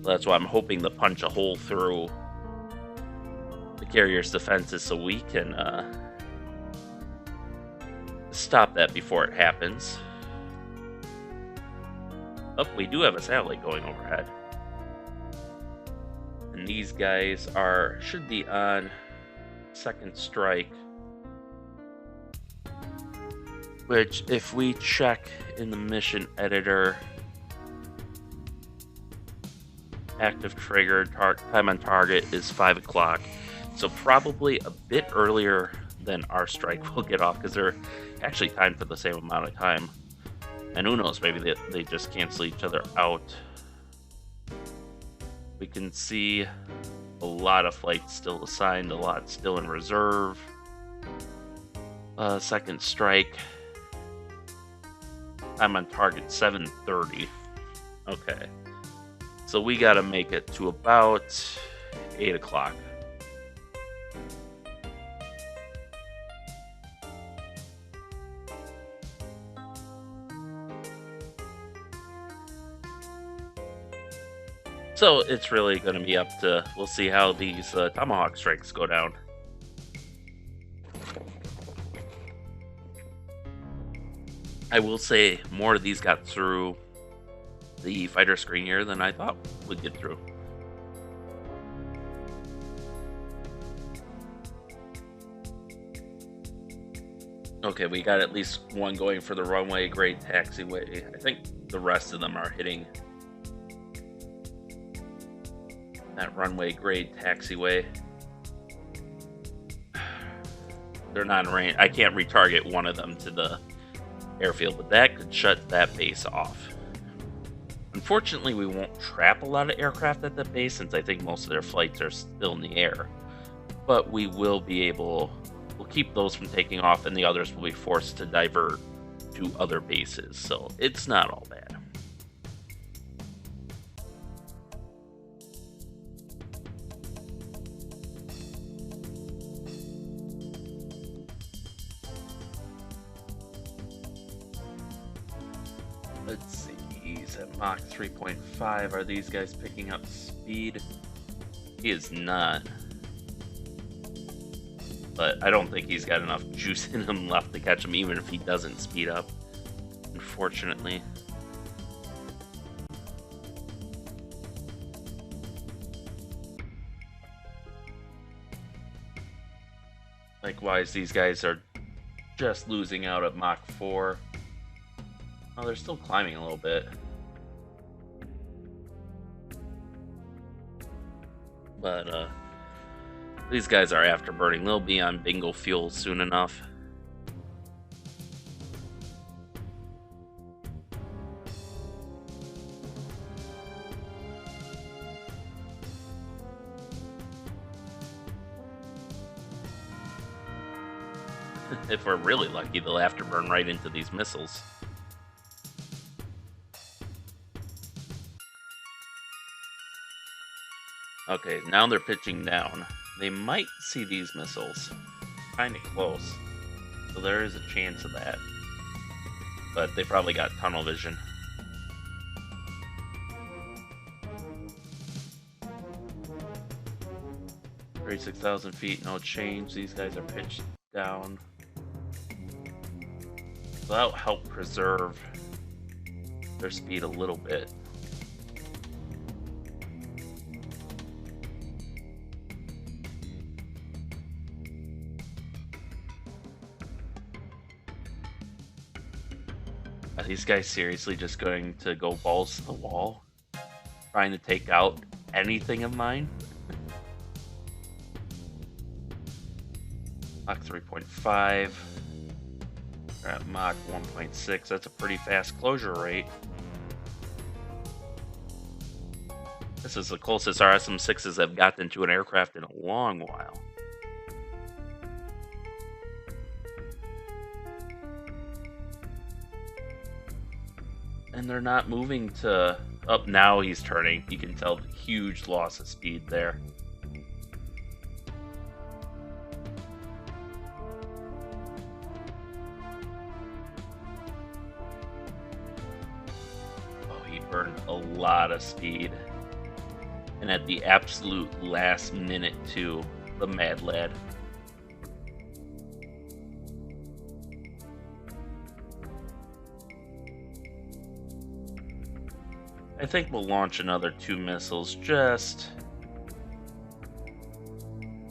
That's why I'm hoping to punch a hole through the carrier's defenses so we can stop that before it happens. Oh, we do have a satellite going overhead. And these guys should be on second strike. Which, if we check in the mission editor, active trigger, time on target is 5 o'clock. So probably a bit earlier than our strike will get off, because they're actually timed for the same amount of time. And who knows, maybe they just cancel each other out. we can see a lot of flights still assigned, a lot still in reserve. Second strike. I'm on target 7:30. Okay. So we gotta make it to about 8 o'clock. So it's really going to be up to, we'll see how these Tomahawk strikes go down. I will say more of these got through the fighter screen here than I thought would get through. Okay, we got at least one going for the runway grade taxiway. I think the rest of them are hitting that runway grade taxiway. They're not in range. I can't retarget one of them to the airfield, but that could shut that base off. Unfortunately, we won't trap a lot of aircraft at the base since I think most of their flights are still in the air. But we will be able, we'll keep those from taking off, and the others will be forced to divert to other bases. So it's not all bad. Let's see, he's at Mach 3.5. Are these guys picking up speed? He is not. But I don't think he's got enough juice in him left to catch him, even if he doesn't speed up, unfortunately. Likewise, these guys are just losing out at Mach 4. Oh, they're still climbing a little bit. But, these guys are afterburning. They'll be on bingo fuel soon enough. If we're really lucky, they'll afterburn right into these missiles. Okay, now they're pitching down. They might see these missiles. Kinda close. So there is a chance of that. But they probably got tunnel vision. $36,000 feet, no change. These guys are pitched down. So that'll help preserve their speed a little bit. Are these guys seriously just going to go balls to the wall? Trying to take out anything of mine? Mach 3.5. We're at Mach 1.6. That's a pretty fast closure rate. This is the closest our SM-6s have gotten to an aircraft in a long while. And they're not moving to... Up now he's turning. You can tell the huge loss of speed there. Oh, he burned a lot of speed. And at the absolute last minute too, the mad lad. I think we'll launch another 2 missiles just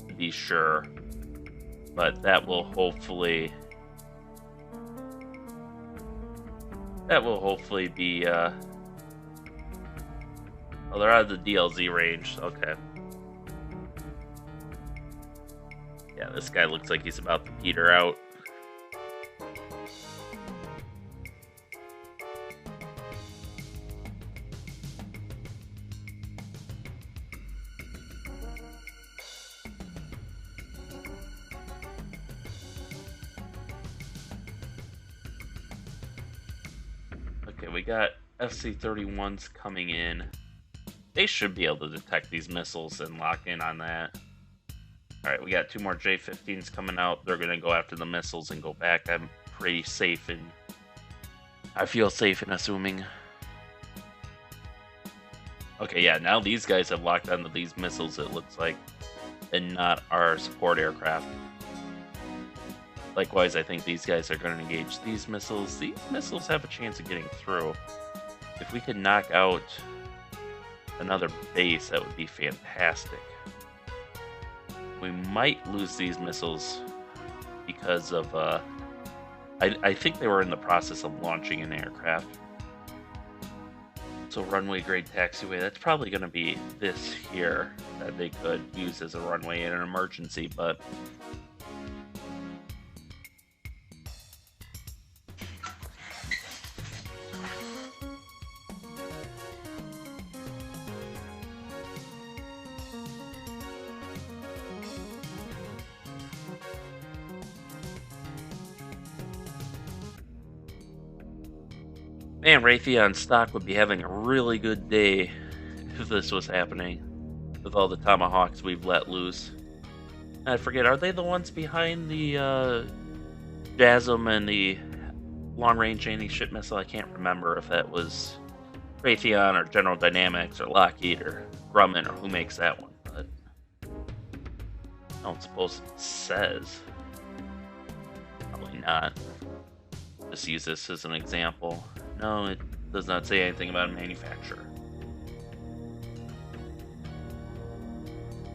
to be sure. But that will hopefully be oh, they're out of the DLZ range. Okay. Yeah, this guy looks like he's about to peter out. we got FC-31s coming in. They should be able to detect these missiles and lock in on that. Alright, we got 2 more J-15s coming out. They're going to go after the missiles and go back. I'm pretty safe, and I feel safe in assuming. Okay, yeah, now these guys have locked onto these missiles, it looks like, and not our support aircraft. Likewise, I think these guys are going to engage these missiles. These missiles have a chance of getting through. If we could knock out another base, that would be fantastic. We might lose these missiles because of, I think they were in the process of launching an aircraft. So runway grade taxiway, that's probably going to be this here that they could use as a runway in an emergency, but man, Raytheon stock would be having a really good day if this was happening with all the Tomahawks we've let loose. I forget, are they the ones behind the JASM and the long-range anti-ship missile? I can't remember if that was Raytheon or General Dynamics or Lockheed or Grumman or who makes that one, but I don't suppose it says. Probably not. Just use this as an example. No, it does not say anything about a manufacturer.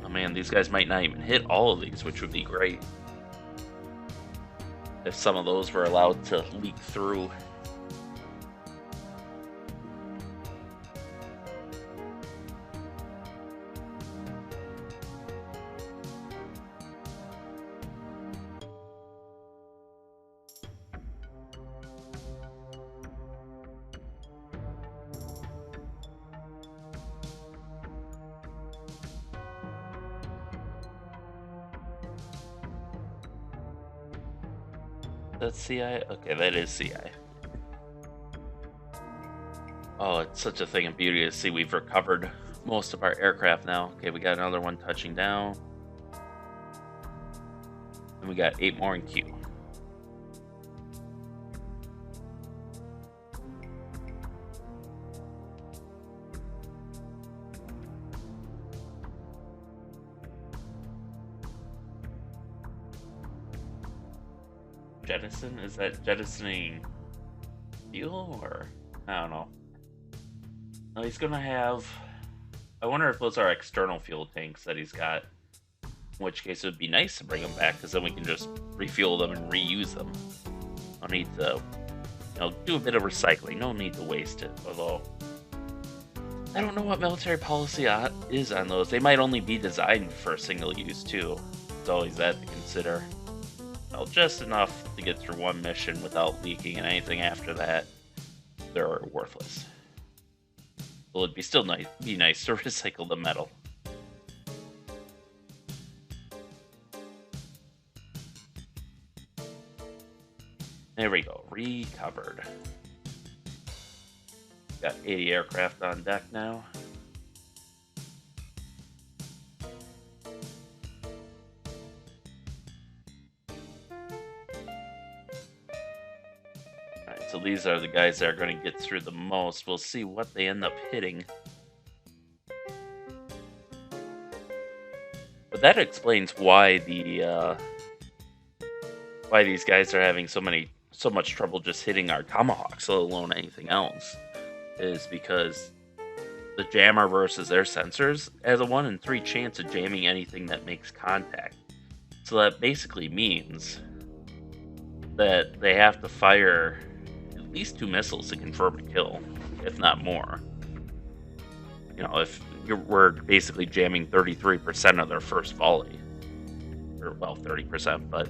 Oh man, these guys might not even hit all of these, which would be great. If some of those were allowed to leak through. That's CI? Okay, that is CI. Oh, it's such a thing of beauty to see we've recovered most of our aircraft now. Okay, we got another one touching down. And we got 8 more in queue. Jettison? Is that jettisoning fuel, or I don't know. No, he's gonna have. I wonder if those are external fuel tanks that he's got. In which case, it would be nice to bring them back, because then we can just refuel them and reuse them. No need to, do a bit of recycling. No need to waste it. Although I don't know what military policy is on those. They might only be designed for single use too. It's always that to consider. Well, just enough to get through one mission without leaking, and anything after that, they're worthless. Well, it'd be still be nice to recycle the metal. There we go, recovered. Got 80 aircraft on deck now. So these are the guys that are going to get through the most. We'll see what they end up hitting. But that explains why why these guys are having so much trouble just hitting our Tomahawks, let alone anything else. Is because the jammer versus their sensors has a 1 in 3 chance of jamming anything that makes contact. So that basically means that they have to fire at least 2 missiles to confirm a kill, if not more. If we're basically jamming 33% of their first volley. Or, well, 30%, but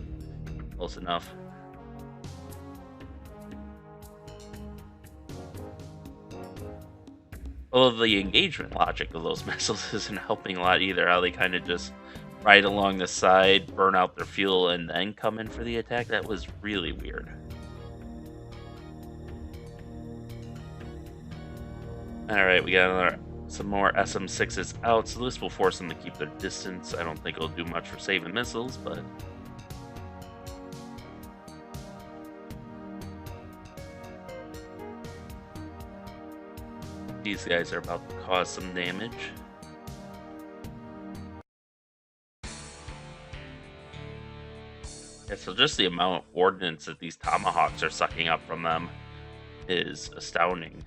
close enough. Although the engagement logic of those missiles isn't helping a lot either, how they kind of just ride along the side, burn out their fuel, and then come in for the attack. That was really weird. Alright, we got some more SM6s out, so this will force them to keep their distance. I don't think it'll do much for saving missiles, but... these guys are about to cause some damage. Yeah, so just the amount of ordnance that these Tomahawks are sucking up from them is astounding.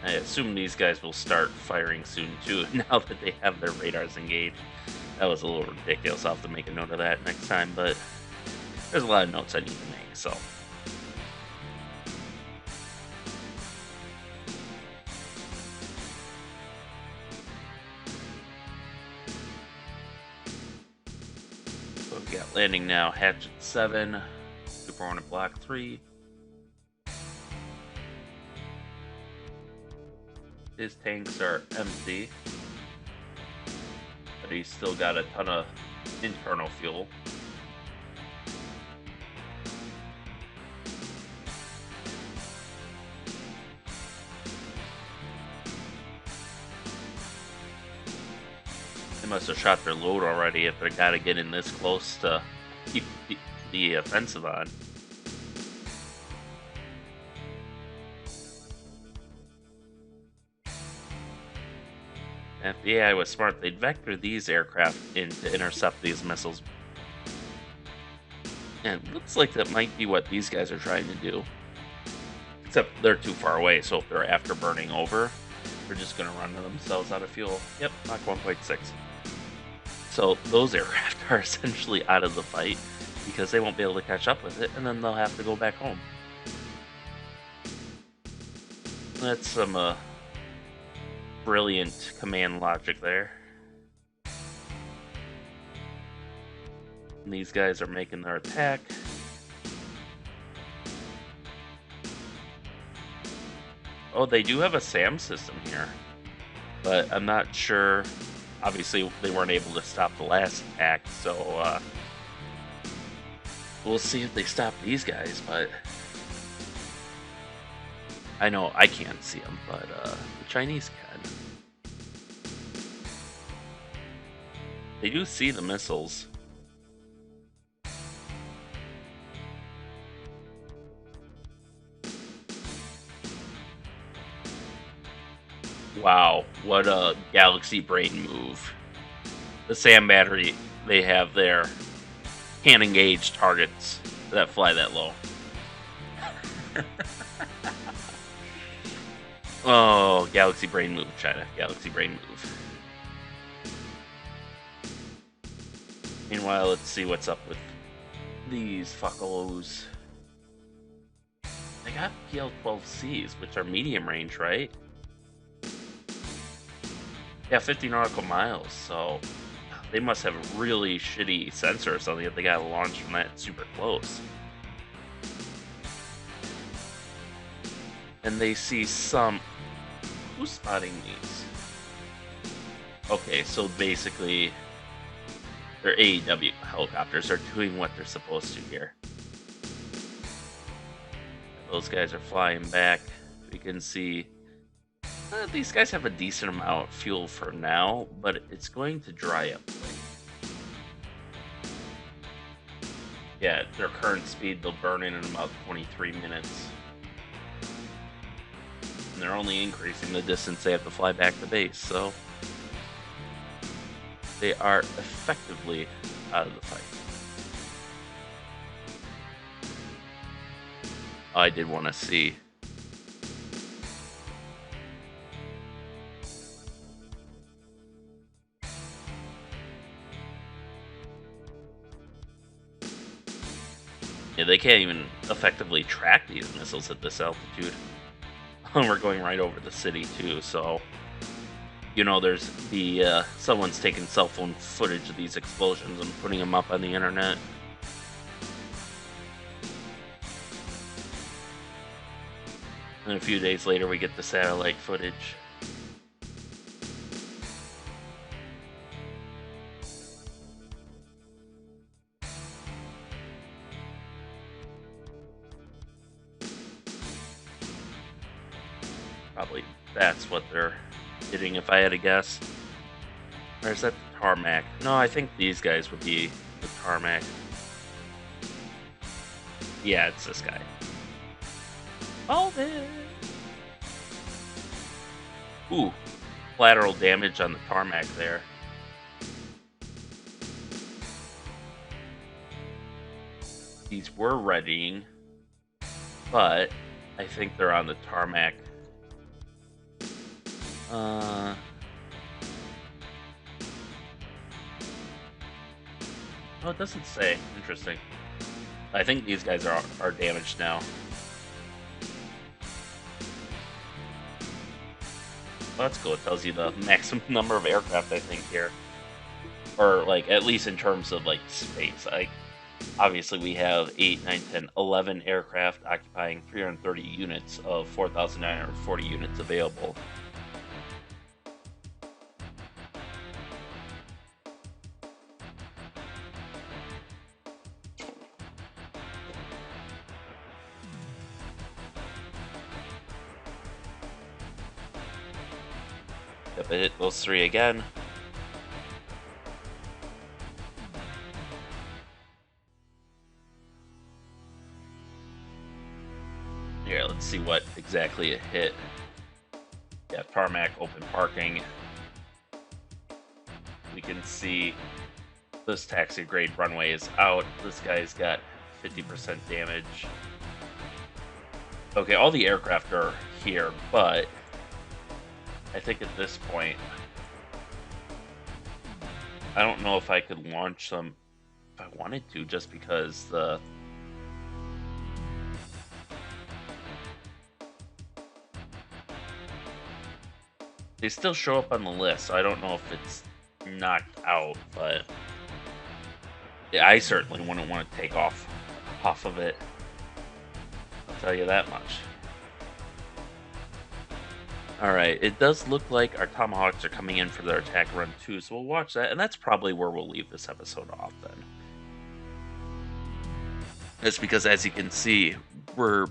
I assume these guys will start firing soon too, now that they have their radars engaged. That was a little ridiculous. I'll have to make a note of that next time, but there's a lot of notes I need to make, so... so we got landing now, Hatchet 7, Super Hornet Block 3. His tanks are empty, but he's still got a ton of internal fuel. They must have shot their load already if they gotta get in this close to keep the offensive on. If the AI was smart, they'd vector these aircraft in to intercept these missiles. And it looks like that might be what these guys are trying to do. Except they're too far away, so if they're after burning over, they're just going to run themselves out of fuel. Yep, Mach 1.6. So those aircraft are essentially out of the fight because they won't be able to catch up with it, and then they'll have to go back home. That's some brilliant command logic there. And these guys are making their attack. Oh, they do have a SAM system here, but I'm not sure. Obviously, they weren't able to stop the last attack, so we'll see if they stop these guys, but I know I can't see them, but the Chinese can. They do see the missiles. Wow, what a galaxy brain move. The SAM battery they have there can't engage targets that fly that low. Oh, galaxy brain move, China. Galaxy brain move. Meanwhile, let's see what's up with these fuckalos. They got PL-12Cs, which are medium range, right? Yeah, 50 nautical miles, so they must have a really shitty sensor or something if they got launched from that super close. And they see some... Who's spotting these? Okay, so basically their AEW helicopters are doing what they're supposed to here. Those guys are flying back. We can see these guys have a decent amount of fuel for now, but it's going to dry up quick. Yeah, at their current speed, they'll burn in about 23 minutes. And they're only increasing the distance they have to fly back to base, so they are effectively out of the fight. I did want to see. Yeah, they can't even effectively track these missiles at this altitude. We're going right over the city too, so you know there's the someone's taking cell phone footage of these explosions and putting them up on the internet. And a few days later we get the satellite footage. probably that's what they're hitting if I had to guess. Or is that the tarmac? No, I think these guys would be the tarmac. Yeah, it's this guy. Belated! Ooh, collateral damage on the tarmac there. These were readying, but I think they're on the tarmac. Oh, it doesn't say. Interesting. I think these guys are damaged now. Well, that's cool. It tells you the maximum number of aircraft, I think, here. Or, like, at least in terms of, like, space. Like, obviously we have 8, 9, 10, 11 aircraft occupying 330 units of 4,940 units available. Yep, I hit those 3 again. Here, let's see what exactly it hit. Yeah, tarmac, open parking. We can see this taxi grade runway is out. This guy's got 50% damage. Okay, all the aircraft are here, but I think at this point, I don't know if I could launch them if I wanted to, just because they still show up on the list, so I don't know if it's knocked out, but yeah, I certainly wouldn't want to take off of it. I'll tell you that much. Alright, it does look like our Tomahawks are coming in for their attack run too, so we'll watch that, and that's probably where we'll leave this episode off then. That's because, as you can see, we're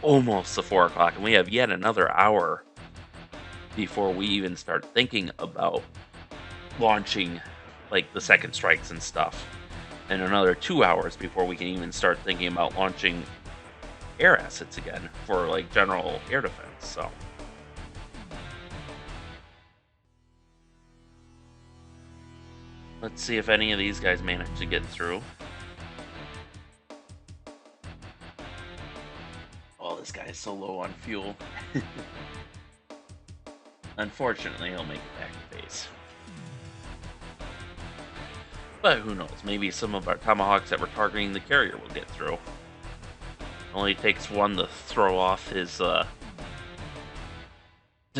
almost to 4 o'clock, and we have yet another hour before we even start thinking about launching, like, the second strikes and stuff. And another 2 hours before we can even start thinking about launching air assets again for, like, general air defense, so... Let's see if any of these guys manage to get through. Oh, this guy is so low on fuel. Unfortunately, he'll make it back to base. But who knows, maybe some of our Tomahawks that were targeting the carrier will get through. Only takes one to throw off his, to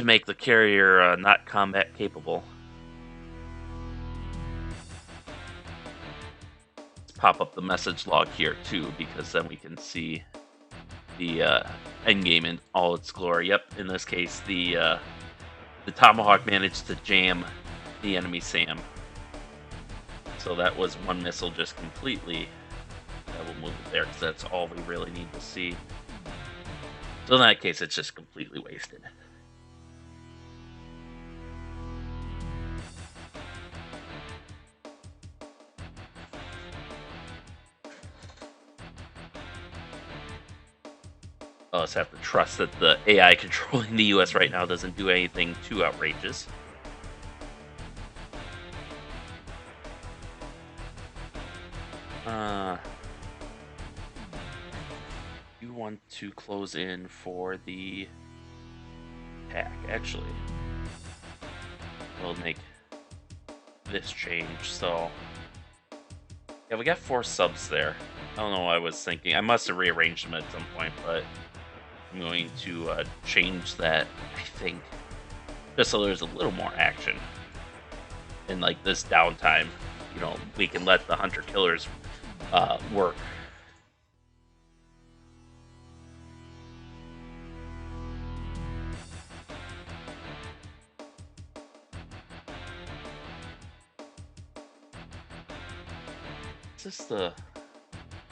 make the carrier not combat capable. Pop up the message log here too, because then we can see the endgame in all its glory. Yep, in this case, the Tomahawk managed to jam the enemy SAM. So that was one missile just completely. I will move it there because that's all we really need to see. So in that case, it's just completely wasted. I'll just have to trust that the AI controlling the US right now doesn't do anything too outrageous. You want to close in for the attack. Actually, we'll make this change. So, yeah, we got 4 subs there. I don't know what I was thinking. I must have rearranged them at some point, but I'm going to change that, I think, just so there's a little more action. In, like, this downtime, you know, we can let the hunter-killers work. Is this the...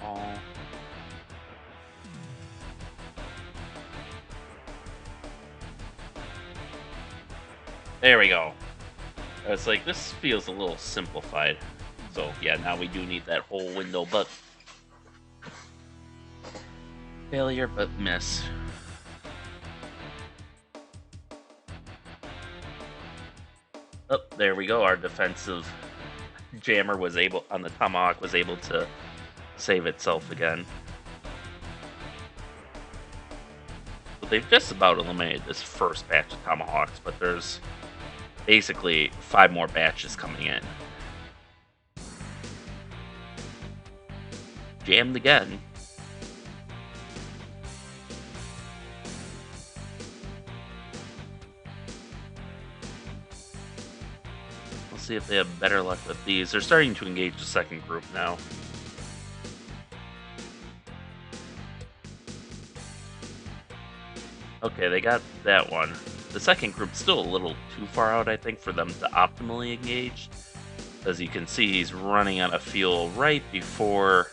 Oh... There we go. It's like, this feels a little simplified. So, yeah, now we do need that whole window, but... Failure, but miss. Oh, there we go. Our defensive jammer was able, on the Tomahawk, was able to save itself again. So they've just about eliminated this first batch of Tomahawks, but there's basically 5 more batches coming in. Jammed again. We'll see if they have better luck with these. They're starting to engage the second group now. Okay, they got that one. The second group's still a little too far out, I think, for them to optimally engage. As you can see, he's running out of fuel right before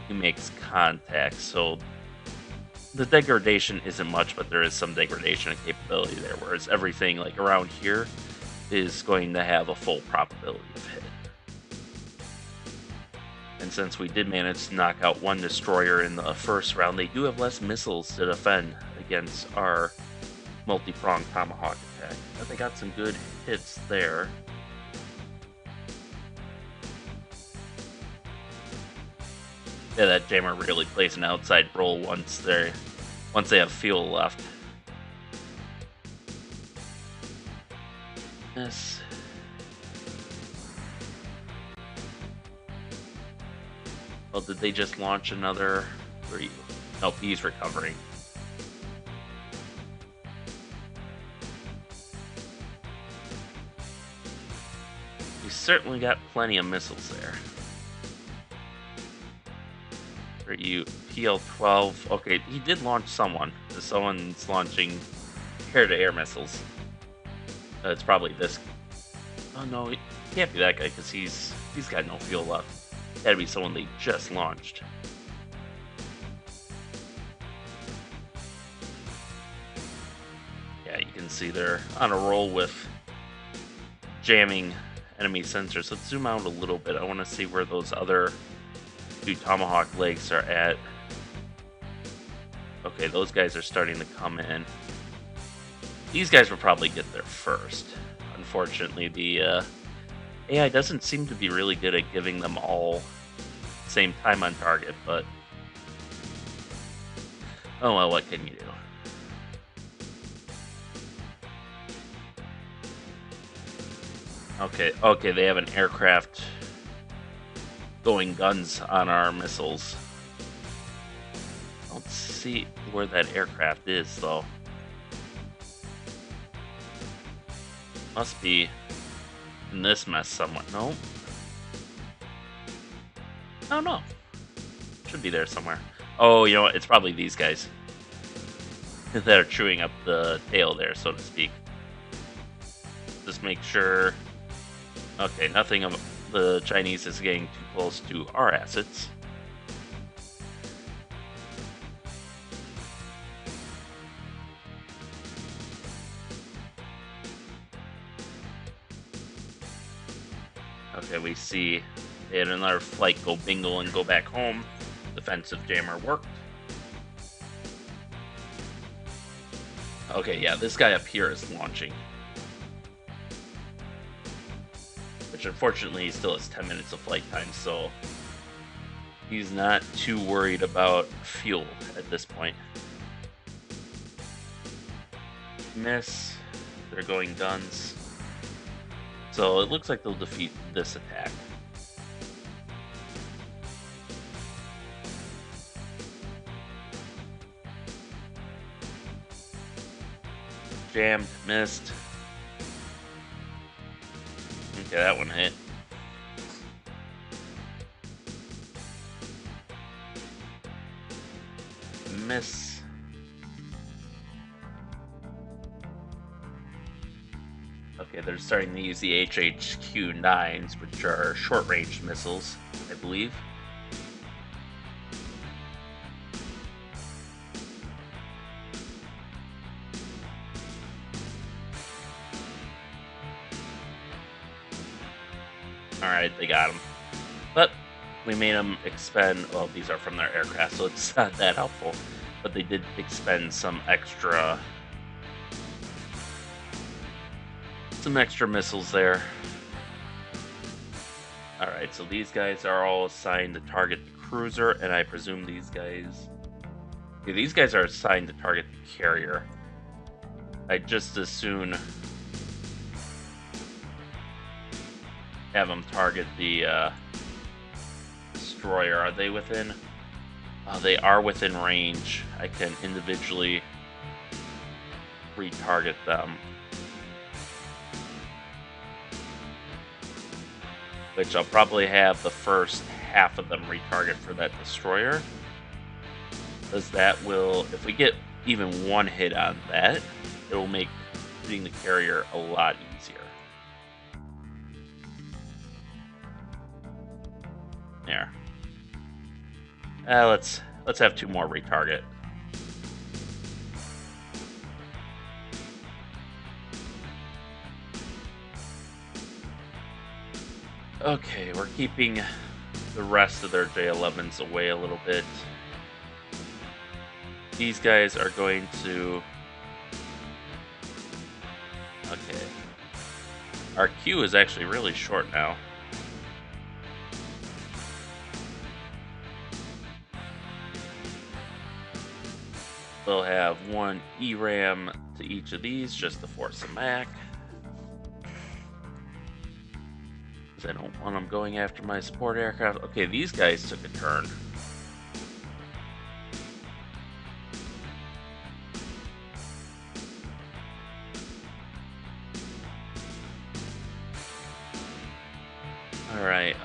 he makes contact, so the degradation isn't much, but there is some degradation and capability there, whereas everything like around here is going to have a full probability of hit. And since we did manage to knock out one destroyer in the first round, they do have less missiles to defend against our multi-pronged Tomahawk attack. But they got some good hits there. Yeah, that jammer really plays an outside role once they have fuel left. Yes. Well, did they just launch another? Where are you? Nope, he's recovering. He's certainly got plenty of missiles there. Where are you? PL-12. Okay, he did launch someone. Someone's launching air-to-air missiles. It's probably this. Oh no, it can't be that guy because he's got no fuel left. Gotta be someone they just launched. Yeah, you can see they're on a roll with jamming enemy sensors. Let's zoom out a little bit. I want to see where those other 2 Tomahawk legs are at. Okay, those guys are starting to come in. These guys will probably get there first. Unfortunately, the AI doesn't seem to be really good at giving them all same time on target, but oh well, what can you do? Okay, they have an aircraft going guns on our missiles. I don't see where that aircraft is, though. Must be in this mess somewhere. No. Oh, no. Should be there somewhere. Oh, you know what? It's probably these guys that are chewing up the tail there, so to speak. Just make sure... Okay, nothing of the Chinese is getting too close to our assets. Okay, we see they had another flight go bingo and go back home. Defensive jammer worked. Okay, yeah, this guy up here is launching. Which unfortunately he still has 10 minutes of flight time, so he's not too worried about fuel at this point. Miss. They're going guns. So it looks like they'll defeat this attack. Jammed, missed. Okay, that one hit. Miss. Okay, they're starting to use the HHQ-9s, which are short-range missiles, I believe. Alright, they got him. But we made them expend, well, these are from their aircraft, so it's not that helpful. But they did expend some extra missiles there. Alright, so these guys are all assigned to target the cruiser, and I presume these guys... Yeah, these guys are assigned to target the carrier. I'd just as soon have them target the destroyer. Are they within? Oh, they are within range. I can individually retarget them. Which I'll probably have the first half of them retarget for that destroyer. Because that will, if we get even one hit on that, it will make hitting the carrier a lot easier. There. Let's have two more retarget. Okay, we're keeping the rest of their J-11s away a little bit. These guys are going to... Okay. Our queue is actually really short now. We'll have one ERAM to each of these just to force them back. I don't want them going after my support aircraft. Okay, these guys took a turn. Alright,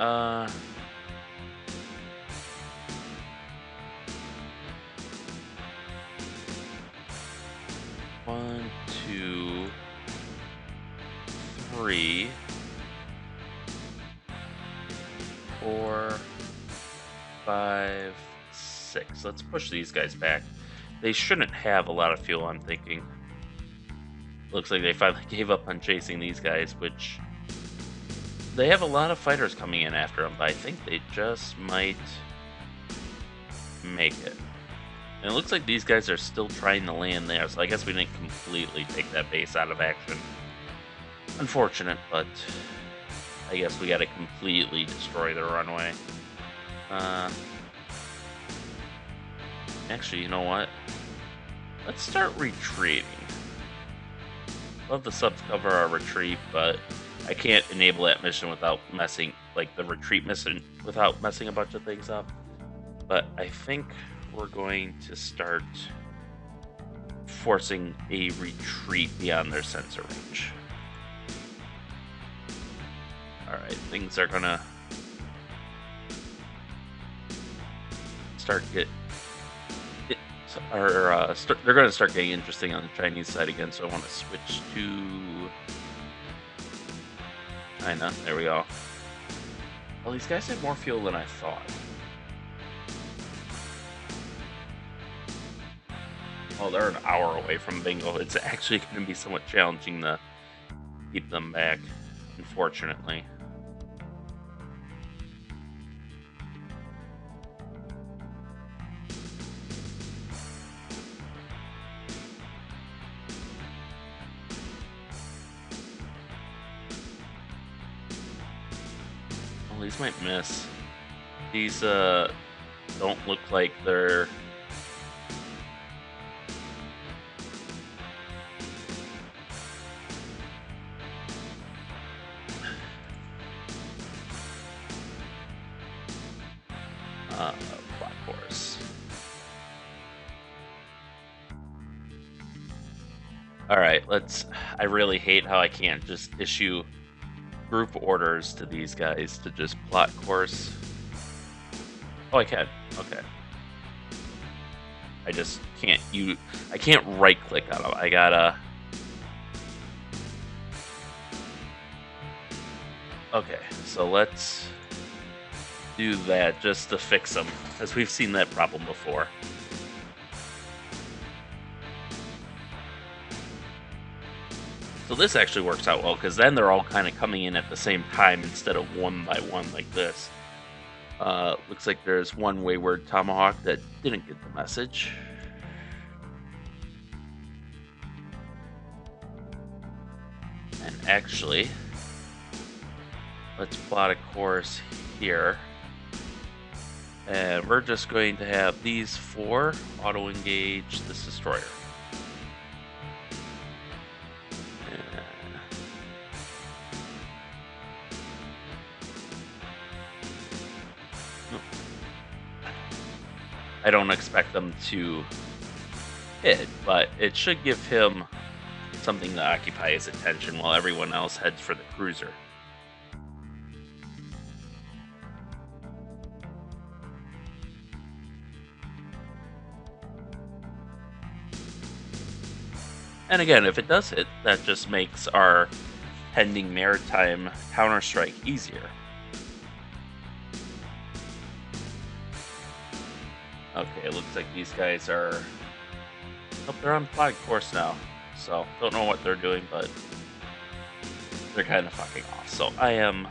1, 2, 3, 4, 5, 6. Let's push these guys back. They shouldn't have a lot of fuel, I'm thinking. Looks like they finally gave up on chasing these guys, which... They have a lot of fighters coming in after them, but I think they just might make it. And it looks like these guys are still trying to land there, so I guess we didn't completely take that base out of action. Unfortunate, but I guess we gotta completely destroy the runway. Actually, you know what? Let's start retreating. Love the subs cover our retreat, but I can't enable that mission without messing, like the retreat mission, without messing a bunch of things up. But I think we're going to start forcing a retreat beyond their sensor range. Alright, things are gonna start they're gonna start getting interesting on the Chinese side again, so I want to switch to China. There we go. Well, these guys have more fuel than I thought. Oh, they're an hour away from bingo. It's actually going to be somewhat challenging to keep them back, unfortunately. Well, these might miss. These don't look like they're... Black Horse. Alright, I really hate how I can't just issue group orders to these guys to just plot course. Oh, I can. Okay. I just can't I can't right click on them. I gotta... Okay, so let's do that just to fix them, as we've seen that problem before. So this actually works out well, because then they're all kind of coming in at the same time instead of one by one like this. Looks like there's one wayward Tomahawk that didn't get the message. And actually, let's plot a course here. And we're just going to have these 4 auto-engage this destroyer. I don't expect them to hit, but it should give him something to occupy his attention while everyone else heads for the cruiser. And again, if it does hit, that just makes our pending maritime counterstrike easier. Okay, it looks like these guys are... Oh, they're on flag course now. So, don't know what they're doing, but they're kind of fucking off. So, I am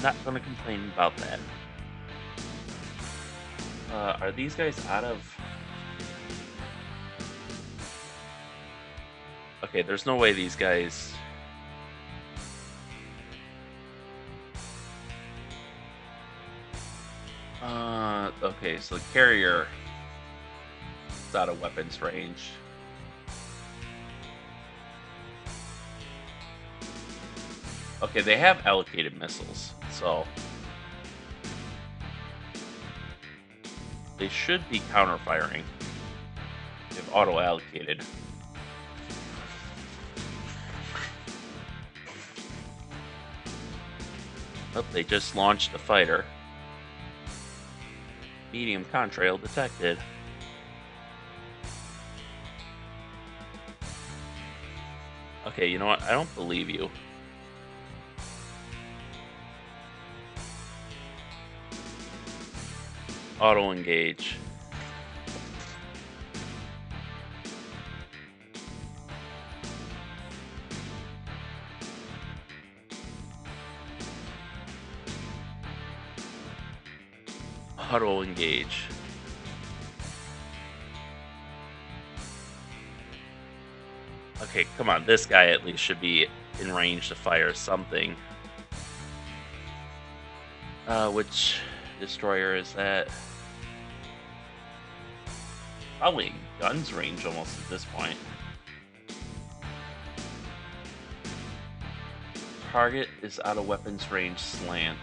not going to complain about that. Are these guys out of... Okay, there's no way these guys... Okay, so the carrier is out of weapons range. Okay, they have allocated missiles, so they should be counter-firing. They've auto-allocated. Oh, they just launched a fighter. Medium contrail detected. Okay, you know what? I don't believe you. Auto-engage. Auto-engage. Okay, come on. This guy at least should be in range to fire something. Which destroyer is that? Probably guns range almost at this point. Target is out of weapons range slant.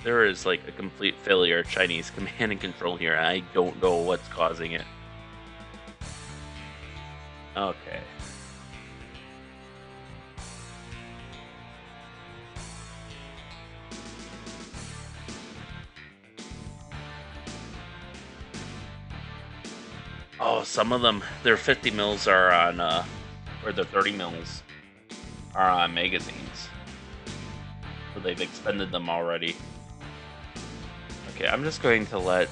There is like a complete failure of Chinese command and control here. I don't know what's causing it. Okay. Oh, some of them, their 50 mils are on, or their 30 mils are on magazines. So they've expended them already. Okay, I'm just going to let...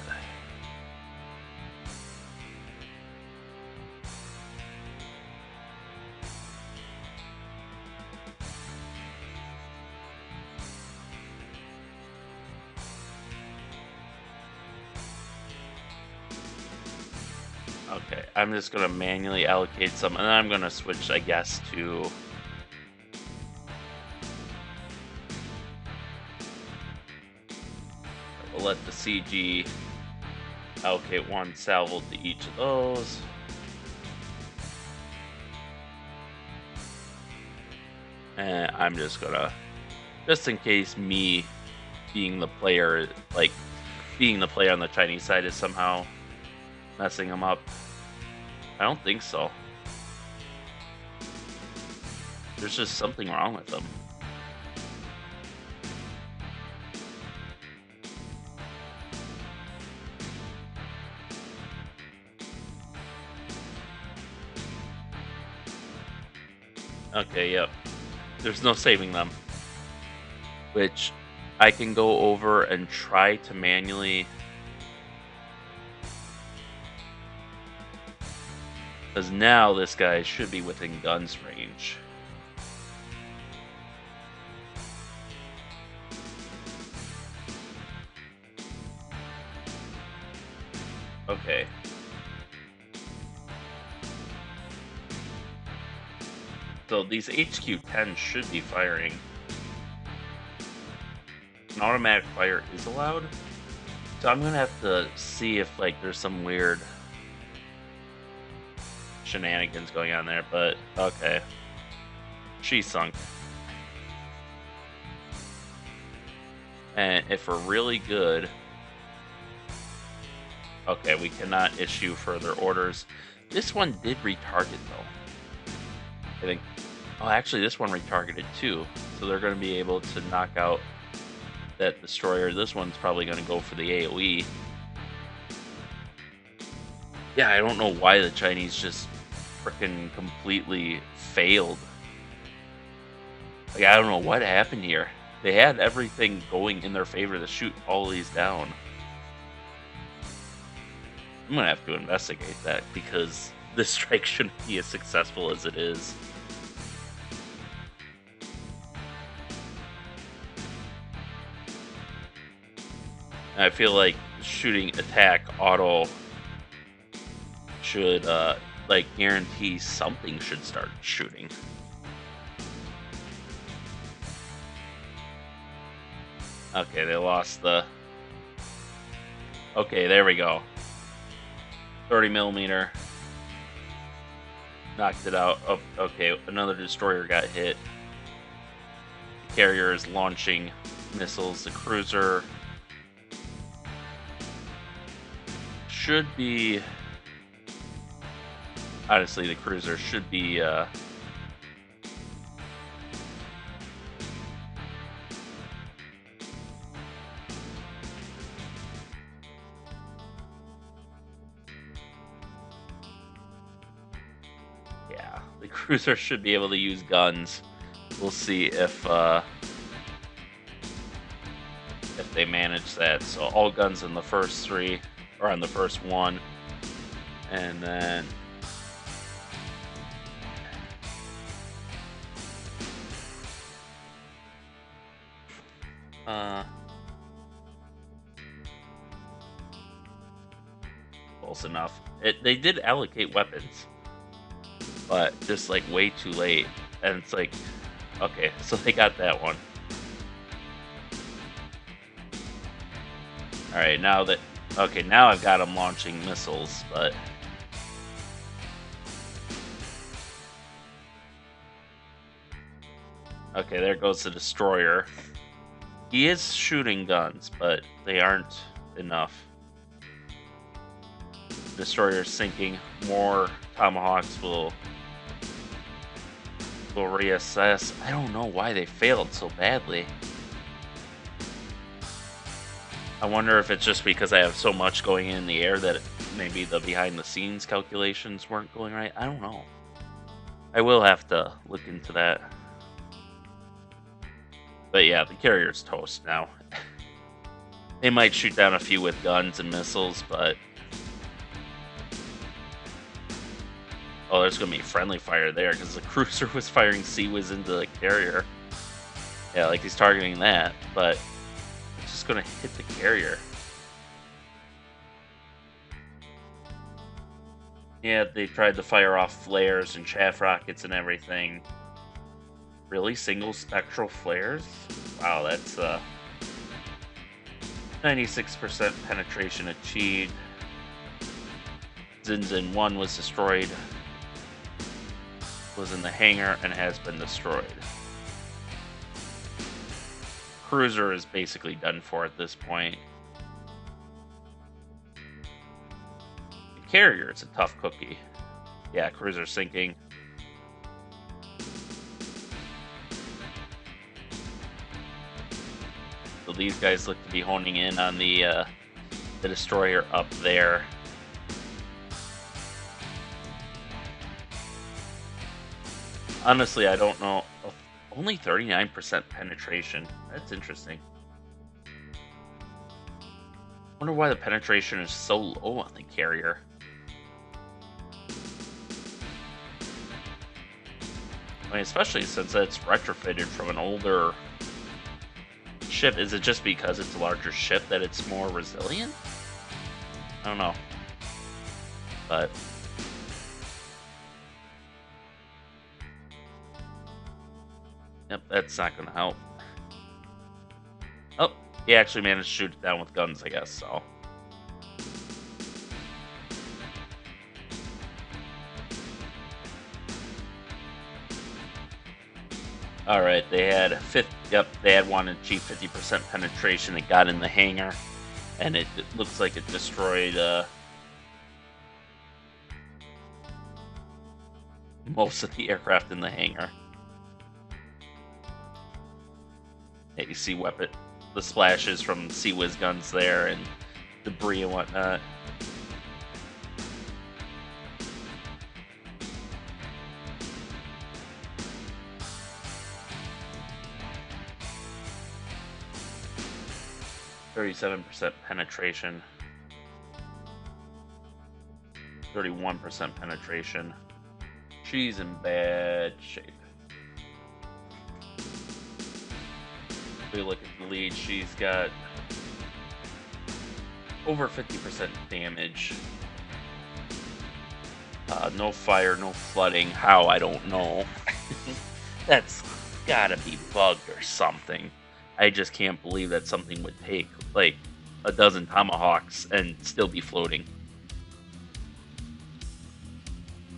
Okay, I'm just going to manually allocate some, and then I'm going to switch, I guess, to... We'll let the CG allocate 1 salvo to each of those. And I'm just going to, just in case me being the player, like, being the player on the Chinese side is somehow messing them up. I don't think so. There's just something wrong with them. Okay, yep. There's no saving them. which I can go over and try to manually, because now this guy should be within guns range. Okay. So these HQ-10s should be firing. An automatic fire is allowed. So I'm gonna have to see if like there's some weird shenanigans going on there, but okay. She sunk. And if we're really good... Okay, we cannot issue further orders. This one did retarget though. I think... Oh, actually this one retargeted too. So they're going to be able to knock out that destroyer. This one's probably going to go for the AoE. Yeah, I don't know why the Chinese just freaking completely failed. Like, I don't know what happened here. They had everything going in their favor to shoot all these down. I'm going to have to investigate that because this strike shouldn't be as successful as it is. I feel like shooting attack auto should like guarantee something should start shooting. Okay, they lost the... Okay, there we go. 30mm. Knocked it out. Oh, okay, another destroyer got hit. The carrier is launching missiles. The cruiser should be... Honestly, the cruiser should be... Yeah, the cruiser should be able to use guns. We'll see if they manage that. So all guns in the first three, or on the first one, and then close enough. They did allocate weapons, but just like way too late. And it's like, okay, so they got that one. All right, now that, okay, now I've got them launching missiles, but okay, there goes the destroyer. He is shooting guns, but they aren't enough. Destroyer sinking. More Tomahawks will reassess. I don't know why they failed so badly. I wonder if it's just because I have so much going in the air that maybe the behind the scenes calculations weren't going right. I don't know. I will have to look into that. But yeah, the carrier's toast now. They might shoot down a few with guns and missiles, but... Oh, there's going to be friendly fire there, because the cruiser was firing Sea-Wiz into the carrier. Yeah, like he's targeting that, but it's just going to hit the carrier. Yeah, they tried to fire off flares and chaff rockets and everything. Really? Single spectral flares? Wow, that's 96% penetration achieved. Zinzin 1 was destroyed. Was in the hangar and has been destroyed. Cruiser is basically done for at this point. The carrier is a tough cookie. Yeah, cruiser sinking. So these guys look to be honing in on the destroyer up there. Honestly, I don't know a Only 39% penetration. That's interesting. Wonder why the penetration is so low on the carrier. I mean, especially since it's retrofitted from an older ship. Is it just because it's a larger ship that it's more resilient? I don't know. But yep, that's not going to help. Oh, he actually managed to shoot it down with guns, I guess, so. Alright, they had they had one achieve 50% penetration. It got in the hangar, and it looks like it destroyed most of the aircraft in the hangar. Yeah, you see the splashes from Sea Whiz guns there and debris and whatnot. %37 penetration. 31% penetration. She's in bad shape. If we look at the lead, she's got over 50% damage. No fire, no flooding. How? I don't know. That's gotta be bugged or something. I just can't believe that something would take like a dozen Tomahawks and still be floating.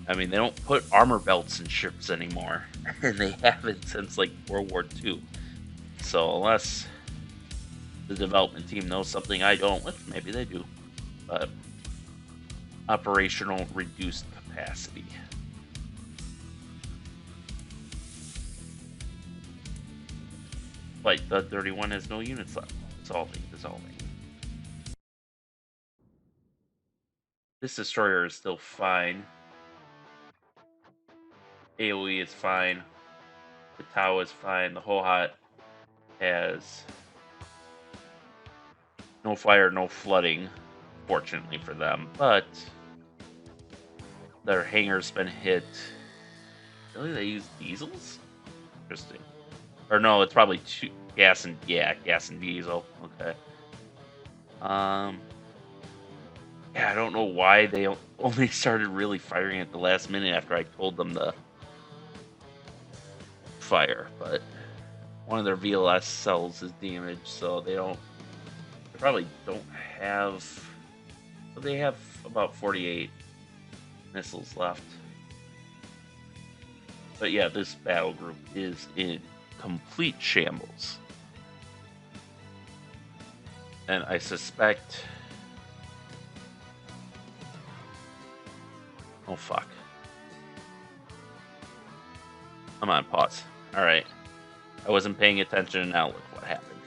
I mean, they don't put armor belts in ships anymore, and they haven't since like World War II. So unless the development team knows something I don't, which maybe they do, but operational reduced capacity. Flight Thud 31 has no units left. Dissolving. This destroyer is still fine. AoE is fine. The Tau is fine. The Hohat has no fire, no flooding, fortunately for them, but their hangar's been hit. Really, they use diesels? Interesting. Or no, it's probably gas and diesel. Okay. Yeah, I don't know why they only started really firing at the last minute after I told them to fire, but one of their VLS cells is damaged, so they probably don't have. Well, they have about 48 missiles left. But yeah, this battle group is in complete shambles. And I suspect... Oh, fuck. Come on, pause. Alright. I wasn't paying attention, and now look what happened.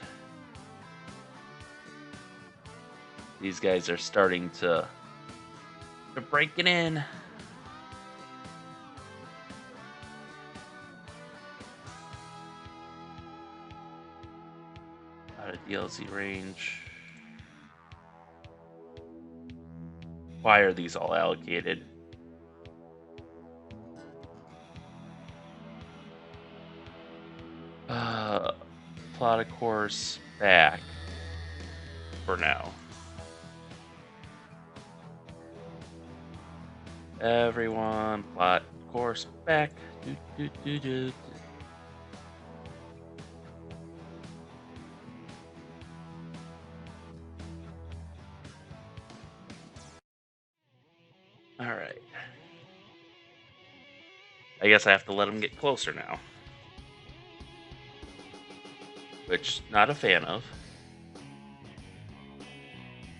These guys are starting to... They're breaking in. Out of DLC range. Why are these all allocated? Plot a course back for now. Everyone, plot course back. All right. I guess I have to let them get closer now. Which, not a fan of.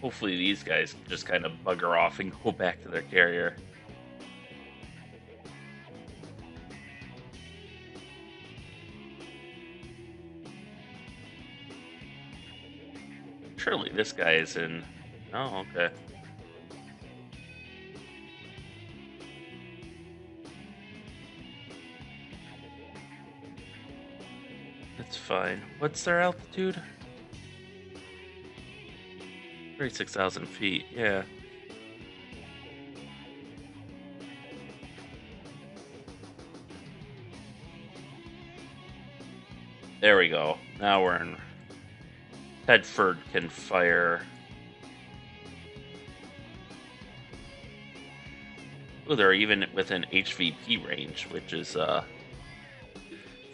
Hopefully these guys just kind of bugger off and go back to their carrier. Surely this guy is in... Oh, okay. It's fine. What's their altitude? 36,000 feet, yeah. There we go. Now we're in. Tedford can fire. Oh, they're even within HVP range, which is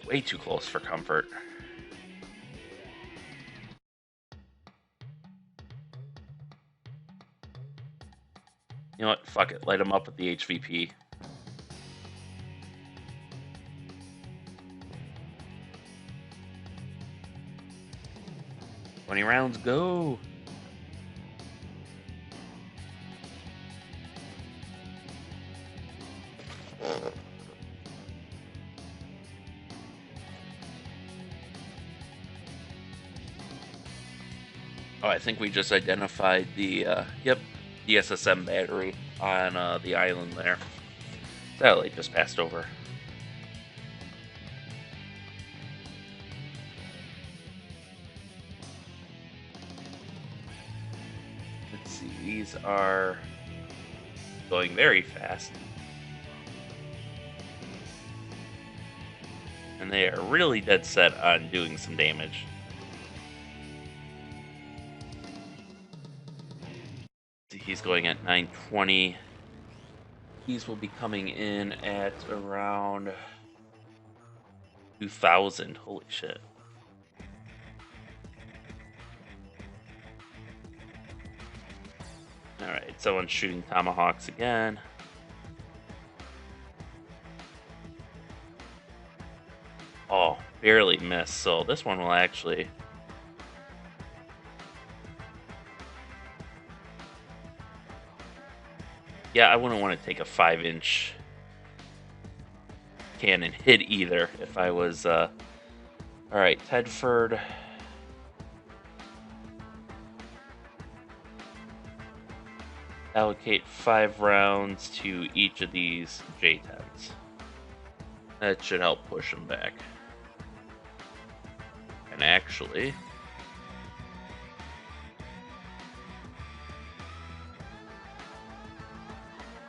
way too close for comfort. You know what? Fuck it. Light them up with the HVP. Rounds, go! Oh, I think we just identified the, the SSM battery on the island there. Satellite just passed over. Let's see, these are going very fast. And they are really dead set on doing some damage. He's going at 920. These will be coming in at around 2,000. Holy shit. Alright, someone's shooting Tomahawks again. Oh, barely missed. So this one will actually... Yeah, I wouldn't want to take a 5-inch cannon hit either if I was... Alright, Tedford. Allocate 5 rounds to each of these J-10s. That should help push them back. And actually...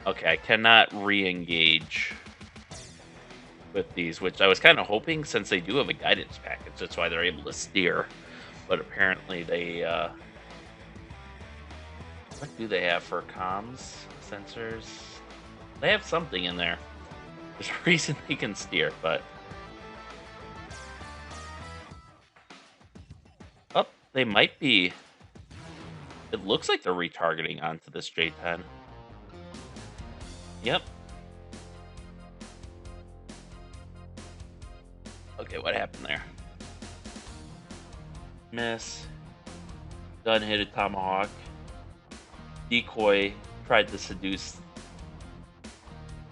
Okay, I cannot re-engage with these, which I was kind of hoping, since they do have a guidance package, that's why they're able to steer. But apparently they, what do they have for comms? Sensors? They have something in there. There's a reason they can steer, but... Oh, they might be... It looks like they're retargeting onto this J10. Yep. Okay, what happened there? Miss. Gun hit a Tomahawk. Decoy tried to seduce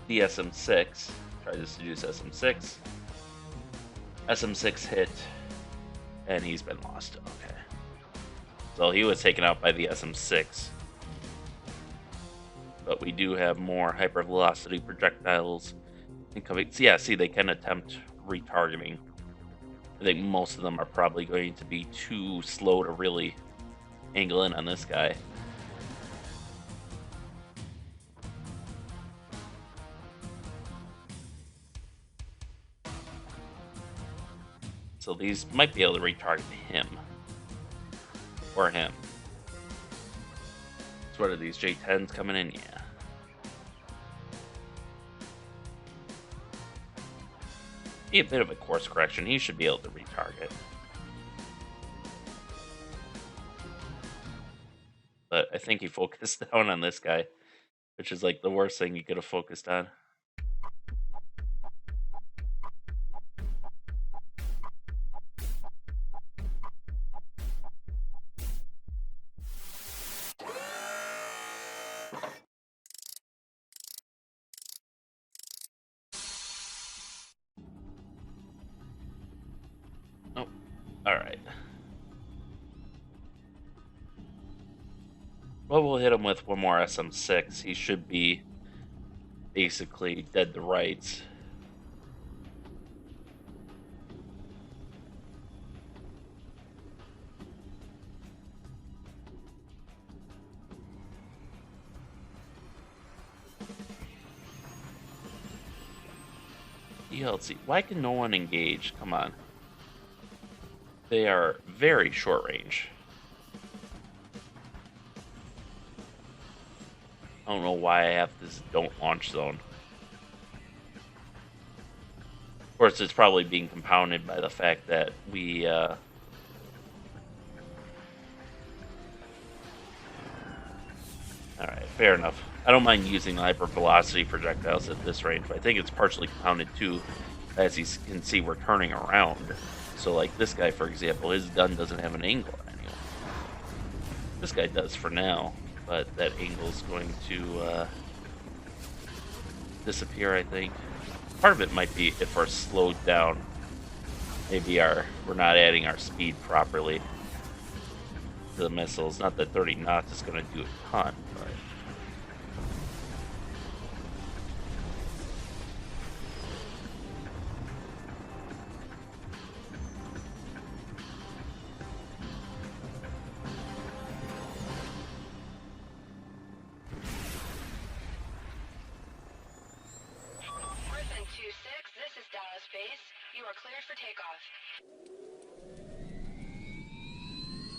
the SM6. Tried to seduce SM6. SM6 hit. And he's been lost. Okay. So he was taken out by the SM6. But we do have more hypervelocity projectiles incoming. So yeah, see, they can attempt retargeting. I think most of them are probably going to be too slow to really angle in on this guy. So these might be able to retarget him. Or him. So what are these J10s coming in? Yeah. Be a bit of a course correction. He should be able to retarget. But I think he focused down on this guy, which is like the worst thing he could have focused on. Oh, alright. Well, we'll hit him with one more SM6. He should be basically dead to rights. ELC. Why can no one engage? Come on. They are very short range. I don't know why I have this don't launch zone. Of course, it's probably being compounded by the fact that we alright, fair enough. I don't mind using hypervelocity projectiles at this range, but I think it's partially compounded too. As you can see, we're turning around. So like this guy, for example, his gun doesn't have an angle anymore. This guy does for now, but that angle is going to disappear, I think. Part of it might be if we're slowed down. Maybe we're not adding our speed properly to the missiles. Not that 30 knots is going to do a ton, but...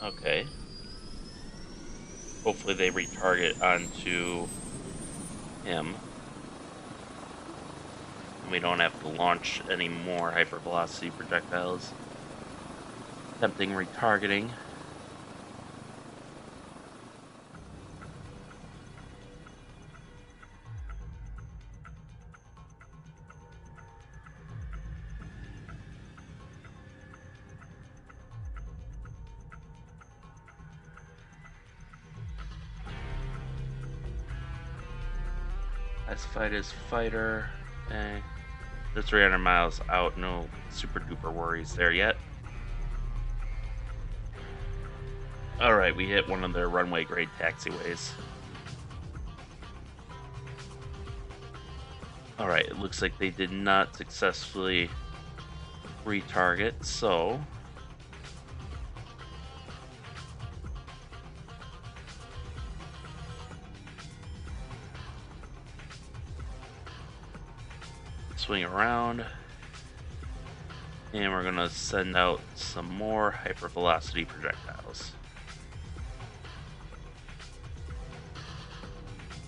Okay. Hopefully they retarget onto him. And we don't have to launch any more hypervelocity projectiles. Attempting retargeting. Classified as fighter. Okay. They're 300 miles out. No super duper worries there yet. Alright, we hit one of their runway grade taxiways. Alright, it looks like they did not successfully retarget, so... swing around, and we're gonna send out some more hypervelocity projectiles.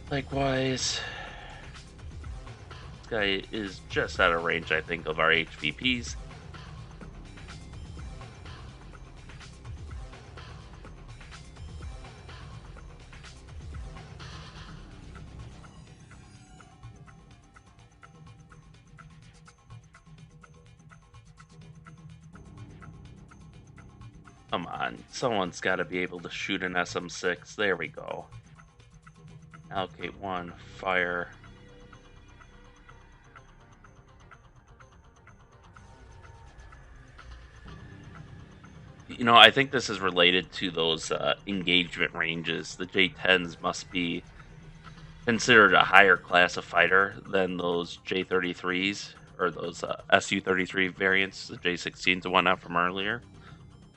Likewise, this guy is just out of range, I think, of our HVPs. Come on, someone's got to be able to shoot an SM-6. There we go. Allocate one, fire. You know, I think this is related to those engagement ranges. The J-10s must be considered a higher class of fighter than those J-33s, or those Su-33 variants, the J-16s and whatnot from earlier.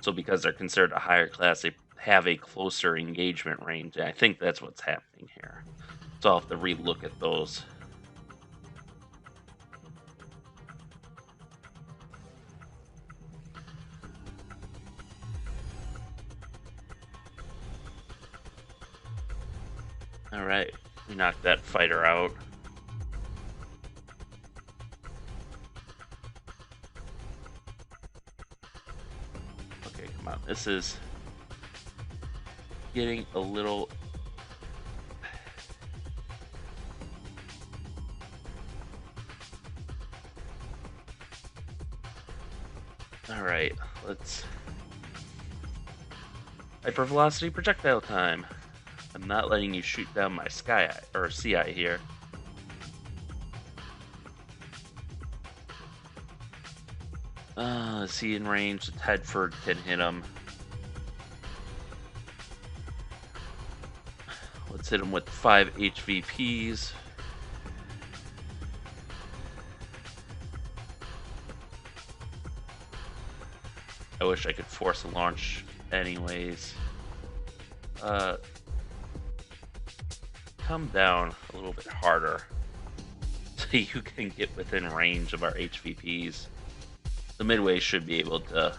So because they're considered a higher class, they have a closer engagement range. And I think that's what's happening here. So I'll have to re-look at those. Alright, we knocked that fighter out. This is getting a little... Alright, let's... Hypervelocity projectile time. I'm not letting you shoot down my sky eye, or CI here. See in range, Tedford can hit him. Let's hit him with 5 HVPs. I wish I could force a launch anyways. Come down a little bit harder. hopefully you can get within range of our HVPs. The midway should be able to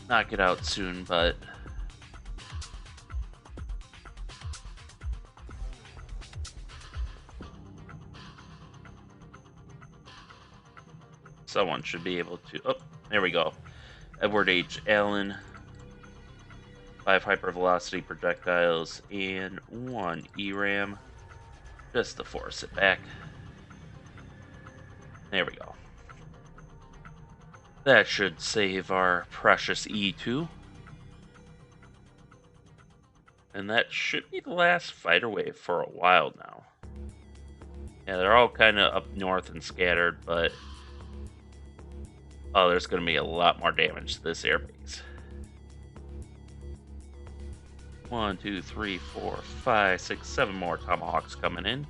knock it out soon, but someone should be able to. Oh, there we go. Edward H. Allen, 5 hypervelocity projectiles, and 1 ERAM, just to force it back. There we go. That should save our precious E2. And that should be the last fighter wave for a while now. Yeah, they're all kind of up north and scattered, but oh, there's going to be a lot more damage to this airbase. 1, 2, 3, 4, 5, 6, 7 more Tomahawks coming in.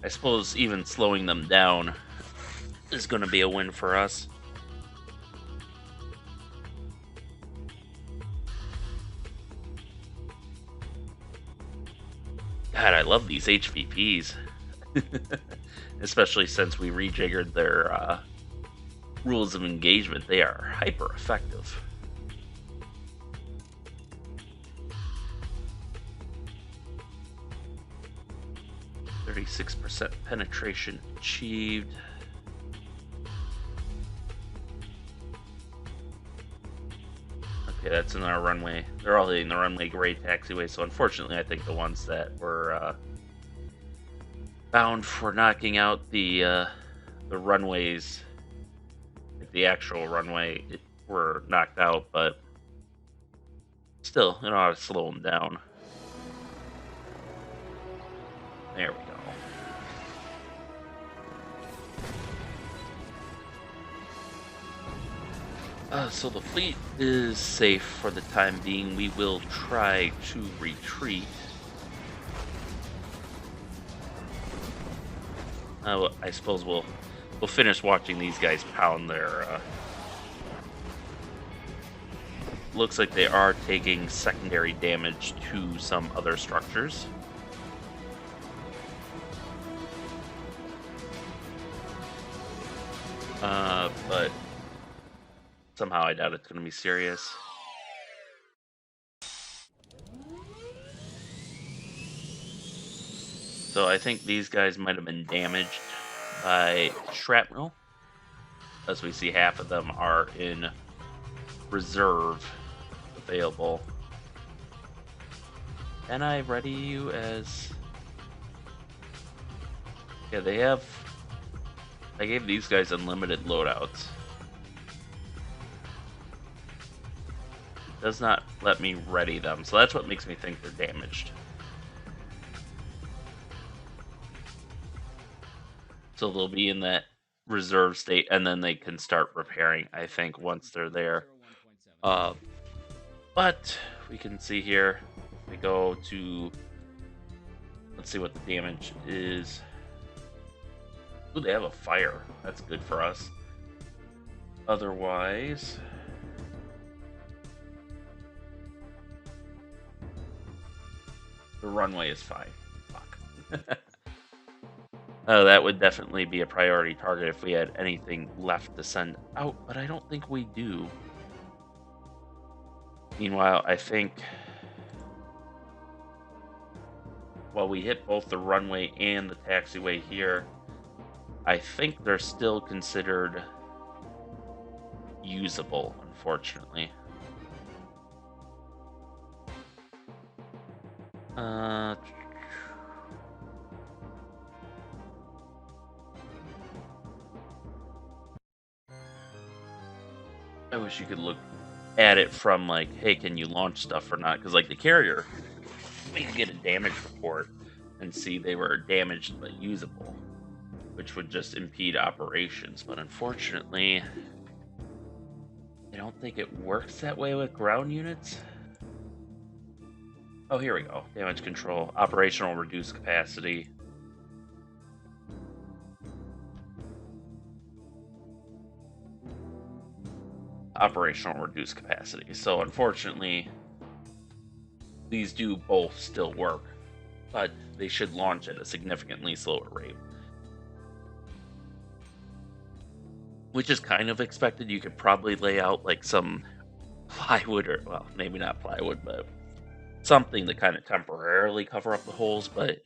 I suppose even slowing them down is going to be a win for us. God, I love these HVPs. Especially since we rejiggered their rules of engagement. They are hyper effective. %36 penetration achieved. Okay, that's in our runway. They're all hitting the runway grade taxiway, so unfortunately I think the ones that were bound for knocking out the runways, like the actual runway, were knocked out, but still, you know how to slow them down. There we go. So the fleet is safe for the time being. We will try to retreat. I suppose we'll finish watching these guys pound their. Looks like they are taking secondary damage to some other structures. But somehow I doubt it's going to be serious. So I think these guys might have been damaged by shrapnel, as we see half of them are in reserve available. Can I ready you as... Yeah, they have... I gave these guys unlimited loadouts. It does not let me ready them, so that's what makes me think they're damaged. So they'll be in that reserve state, and then they can start repairing, I think, once they're there. But we can see here, we go to... Let's see what the damage is. Ooh, they have a fire. That's good for us. Otherwise... the runway is fine. Fuck. That would definitely be a priority target if we had anything left to send out, but I don't think we do. Meanwhile, I think... while we hit both the runway and the taxiway here, I think they're still considered usable, unfortunately. I wish you could look at it from like, hey, can you launch stuff or not? Because like the carrier, we could get a damage report and see they were damaged but usable, which would just impede operations. But unfortunately, I don't think it works that way with ground units. Oh, here we go. Damage control. Operational reduced capacity. Operational reduced capacity. So unfortunately, these do both still work, but they should launch at a significantly slower rate. Which is kind of expected. You could probably lay out like some plywood, or, well, maybe not plywood, but something to kind of temporarily cover up the holes, but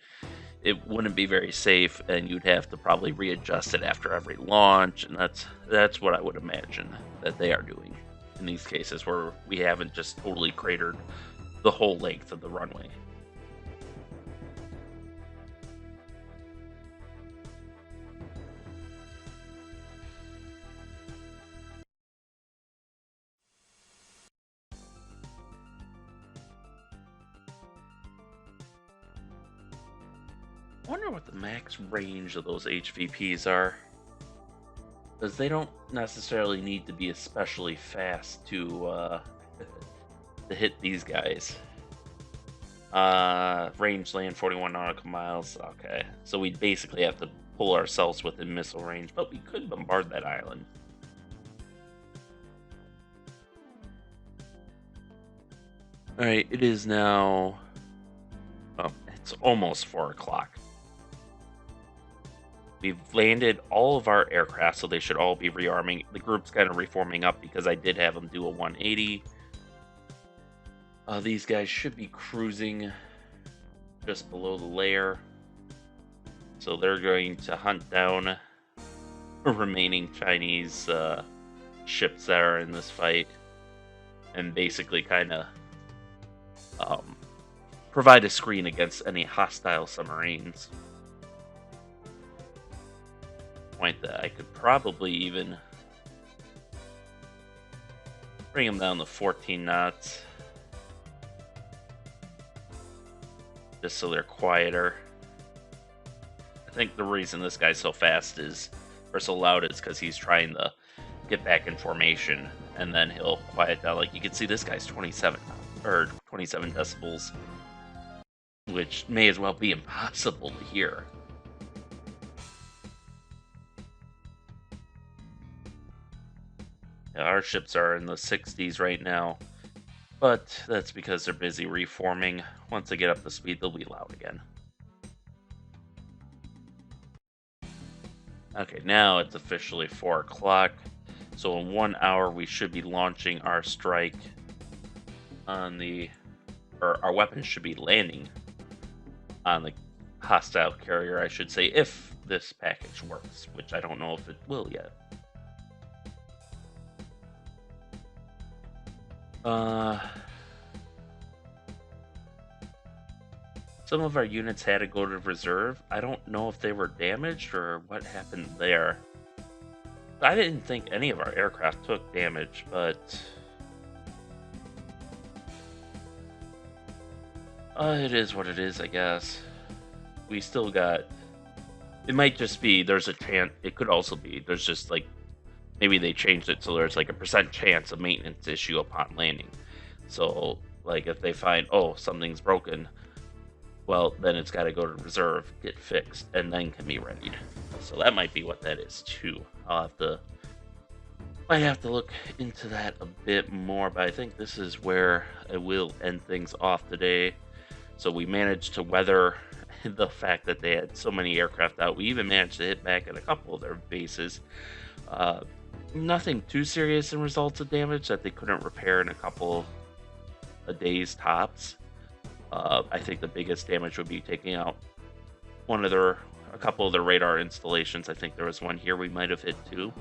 it wouldn't be very safe, and you'd have to probably readjust it after every launch, and that's what I would imagine that they are doing in these cases where we haven't just totally cratered the whole length of the runway. I wonder what the max range of those HVPs are, because they don't necessarily need to be especially fast to to hit these guys. Range land 41 nautical miles. Okay, so we basically have to pull ourselves within missile range, but we could bombard that island. All right, it is now. Oh, it's almost 4 o'clock. We've landed all of our aircraft, so they should all be rearming. The group's kind of reforming up because I did have them do a 180. These guys should be cruising just below the layer. So they're going to hunt down remaining Chinese ships that are in this fight and basically kind of provide a screen against any hostile submarines. Point that I could probably even bring them down to 14 knots. Just so they're quieter. I think the reason this guy's so fast is, or so loud, is because he's trying to get back in formation, and then he'll quiet down. Like you can see, this guy's 27 decibels, which may as well be impossible to hear. Yeah, our ships are in the 60s right now, but that's because they're busy reforming. Once they get up to speed, they'll be loud again. Okay, now it's officially 4 o'clock. So in 1 hour, we should be launching our strike on the, or our weapons should be landing on the hostile carrier, I should say, if this package works, which I don't know if it will yet. Some of our units had to go to reserve. I don't know if they were damaged or what happened there. I didn't think any of our aircraft took damage, but it is what it is, I guess. We still got. It might just be there's a chance. It could also be there's just like maybe they changed it so there's like a % chance of maintenance issue upon landing. So like if they find, oh, something's broken, well, then it's got to go to reserve, get fixed, and then can be readied. So that might be what that is too. Might have to look into that a bit more, but I think this is where I will end things off today. So we managed to weather the fact that they had so many aircraft out. We even managed to hit back at a couple of their bases. Nothing too serious in results of damage that they couldn't repair in a couple of days tops. I think the biggest damage would be taking out a couple of their radar installations. I think there was one here we might have hit too.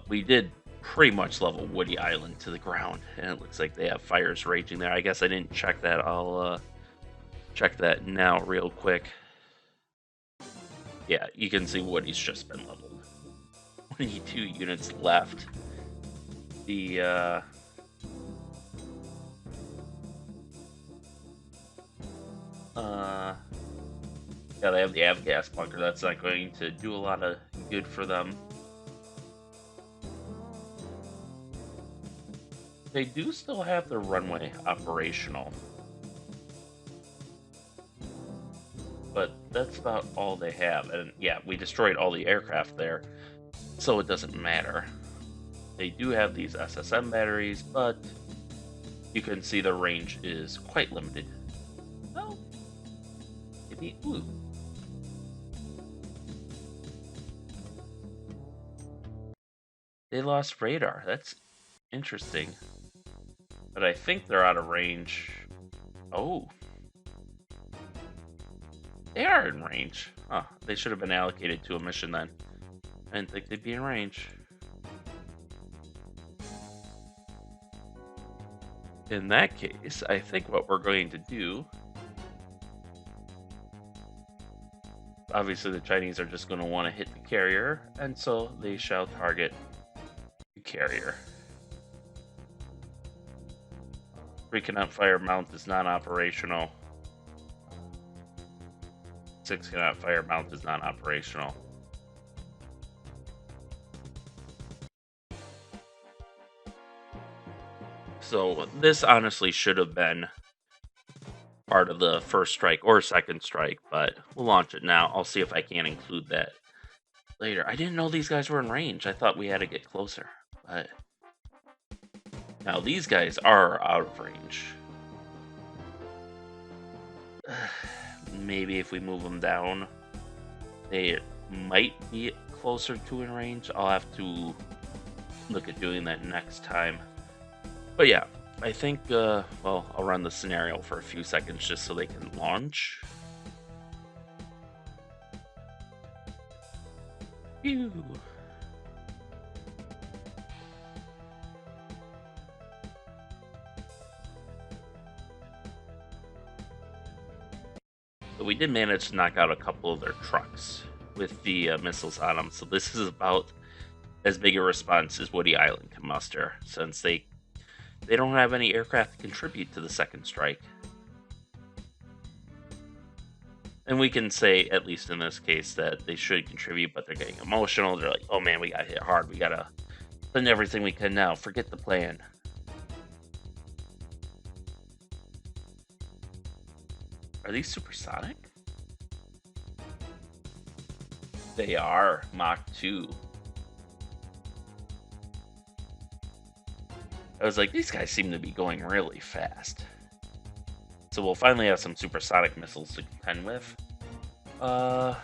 We did pretty much level Woody Island to the ground, and it looks like they have fires raging there. I guess I didn't check that. I'll check that now real quick. Yeah, you can see Woody's just been leveled. 22 units left. The yeah, they have the avgas bunker. That's not going to do a lot of good for them. They do still have their runway operational, but that's about all they have. And yeah, we destroyed all the aircraft there, so it doesn't matter. They do have these SSM batteries, but you can see the range is quite limited. Oh, maybe. Ooh. They lost radar. That's interesting. But I think they're out of range. Oh. They are in range. Huh. They should have been allocated to a mission then. I didn't think they'd be in range. In that case, I think what we're going to do... Obviously, the Chinese are just going to want to hit the carrier, and so they shall target the carrier. 3 cannot fire mount is non-operational. 6 cannot fire mount is non-operational. So this honestly should have been part of the first strike or second strike, but we'll launch it now. I'll see if I can include that later. I didn't know these guys were in range. I thought we had to get closer, but now these guys are out of range. Maybe if we move them down, they might be closer to in range. I'll have to look at doing that next time. But yeah, I think, well, I'll run the scenario for a few seconds just so they can launch. Phew. But we did manage to knock out a couple of their trucks with the missiles on them, so this is about as big a response as Woody Island can muster, since they don't have any aircraft to contribute to the second strike. And we can say, at least in this case, that they should contribute, but they're getting emotional. They're like, oh man, we got hit hard. We gotta send everything we can now. Forget the plan. Are these supersonic? They are. Mach 2. I was like, these guys seem to be going really fast. So we'll finally have some supersonic missiles to contend with. Oh,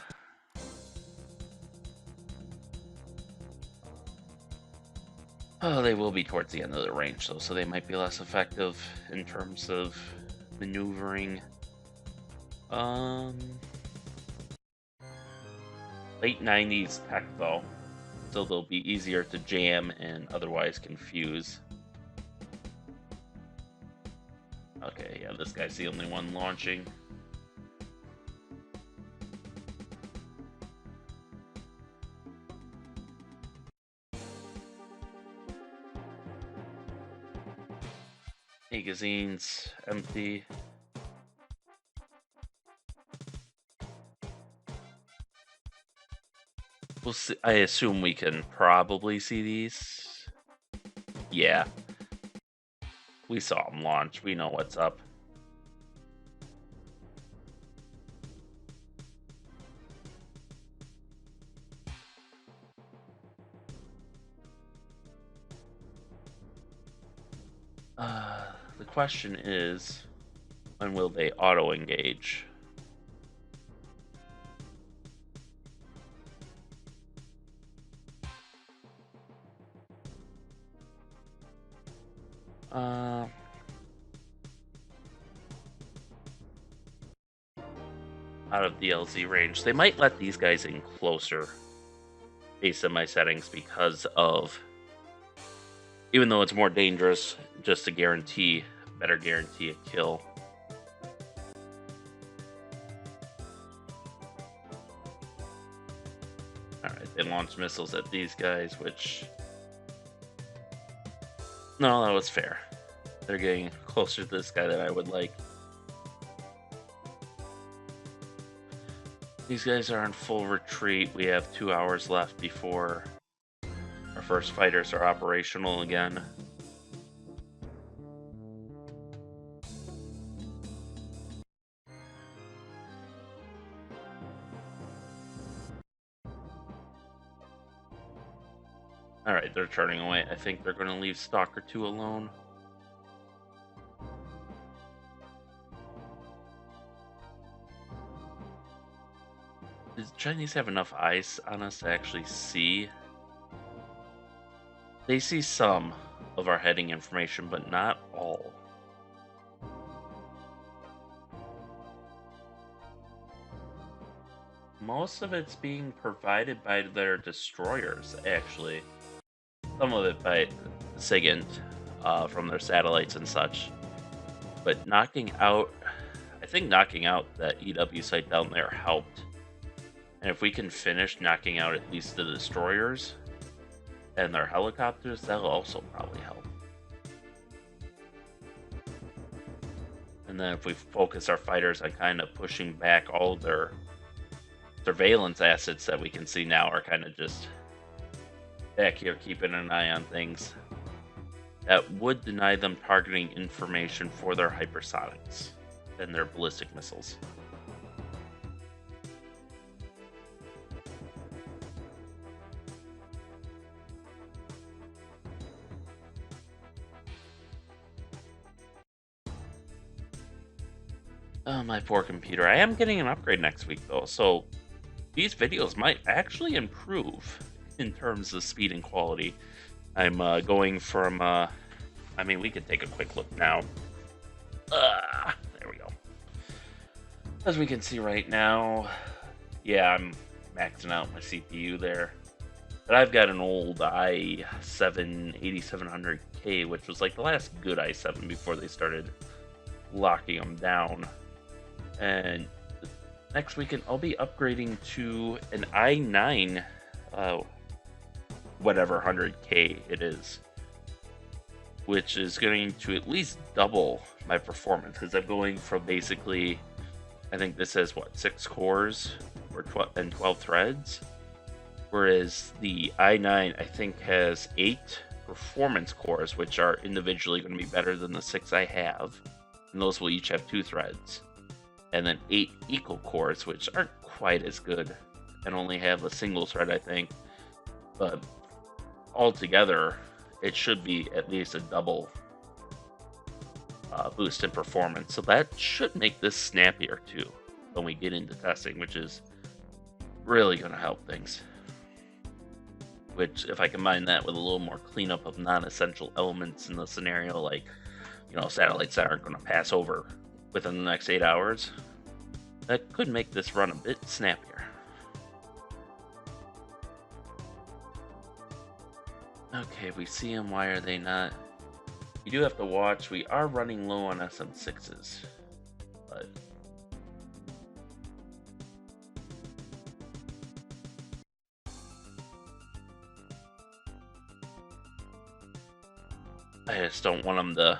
they will be towards the end of the range, though, so they might be less effective in terms of maneuvering. Late 90s tech, though, so they'll be easier to jam and otherwise confuse. Okay, yeah, this guy's the only one launching. Magazines empty. We'll see. I assume we can probably see these. Yeah. We saw them launch. We know what's up. The question is, when will they auto-engage? Out of DLZ range. They might let these guys in closer based on my settings because of, even though it's more dangerous, just to better guarantee a kill. Alright, they launched missiles at these guys, which... No, that was fair. They're getting closer to this guy than I would like. These guys are in full retreat. We have 2 hours left before our first fighters are operational again. Alright, they're turning away. I think they're going to leave Stalker 2 alone. Chinese have enough eyes on us to actually see. They see some of our heading information, but not all. Most of it's being provided by their destroyers, actually. Some of it by SIGINT from their satellites and such. But I think knocking out that EW site down there helped. And if we can finish knocking out at least the destroyers and their helicopters, that'll also probably help. And then if we focus our fighters on kind of pushing back all their surveillance assets that we can see now are kind of just back here keeping an eye on things, that would deny them targeting information for their hypersonics and their ballistic missiles. Oh, my poor computer. I am getting an upgrade next week, though, so these videos might actually improve in terms of speed and quality. I'm going from, I mean, we could take a quick look now. There we go. As we can see right now, yeah, I'm maxing out my CPU there. But I've got an old i7 8700K, which was like the last good i7 before they started locking them down. And next weekend, I'll be upgrading to an i9, whatever 100K it is, which is going to at least double my performance, because I'm going from basically, I think this has what, 6 cores or 12 threads, whereas the i9 I think has 8 performance cores, which are individually going to be better than the 6 I have, and those will each have 2 threads. And then 8 equal cores, which aren't quite as good and only have a single thread, I think. But altogether, it should be at least a double boost in performance. So that should make this snappier too when we get into testing, which is really going to help things. Which, if I combine that with a little more cleanup of non-essential elements in the scenario, like, you know, satellites that aren't going to pass over within the next 8 hours, that could make this run a bit snappier. Okay, we see them. Why are they not? We do have to watch. We are running low on SM6s, but I just don't want them to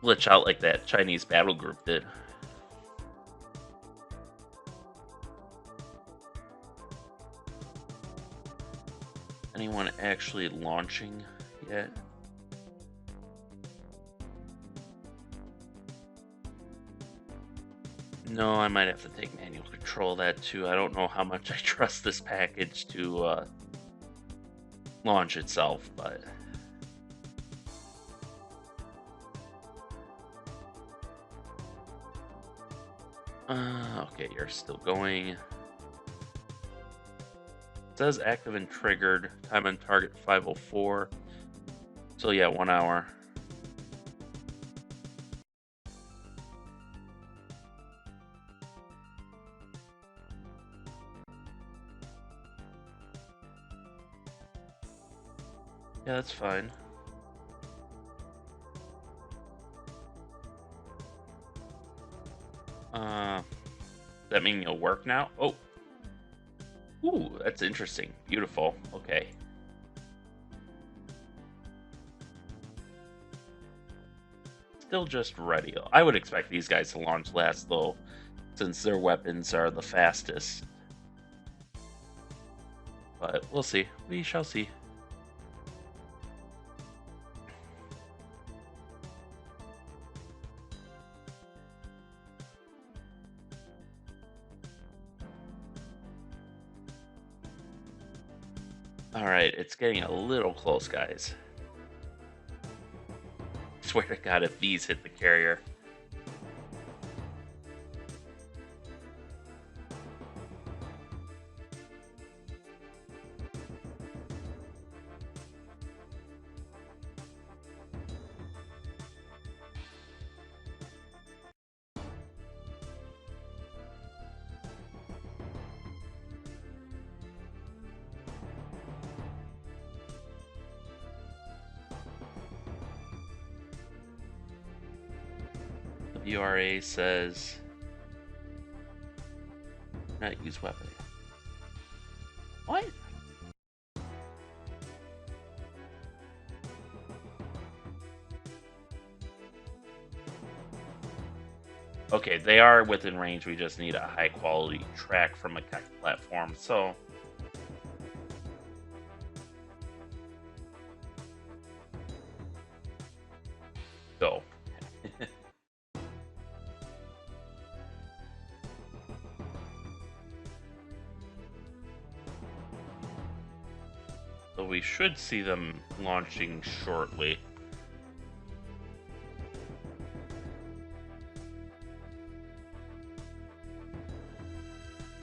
glitch out like that Chinese battle group did. Anyone actually launching yet? No, I might have to take manual control of that too. I don't know how much I trust this package to launch itself, but okay, you're still going. It says active and triggered. Time on target 5:04. So yeah, 1 hour. Yeah, that's fine. Does that mean you'll work now? Oh. Ooh, that's interesting. Beautiful. Okay. Still just ready. I would expect these guys to launch last, though, since their weapons are the fastest. But we'll see. We shall see. Alright, it's getting a little close, guys. I swear to God, if these hit the carrier. WRA says not use weapon. What? Okay, they are within range. We just need a high quality track from a tech platform. So go. So we should see them launching shortly.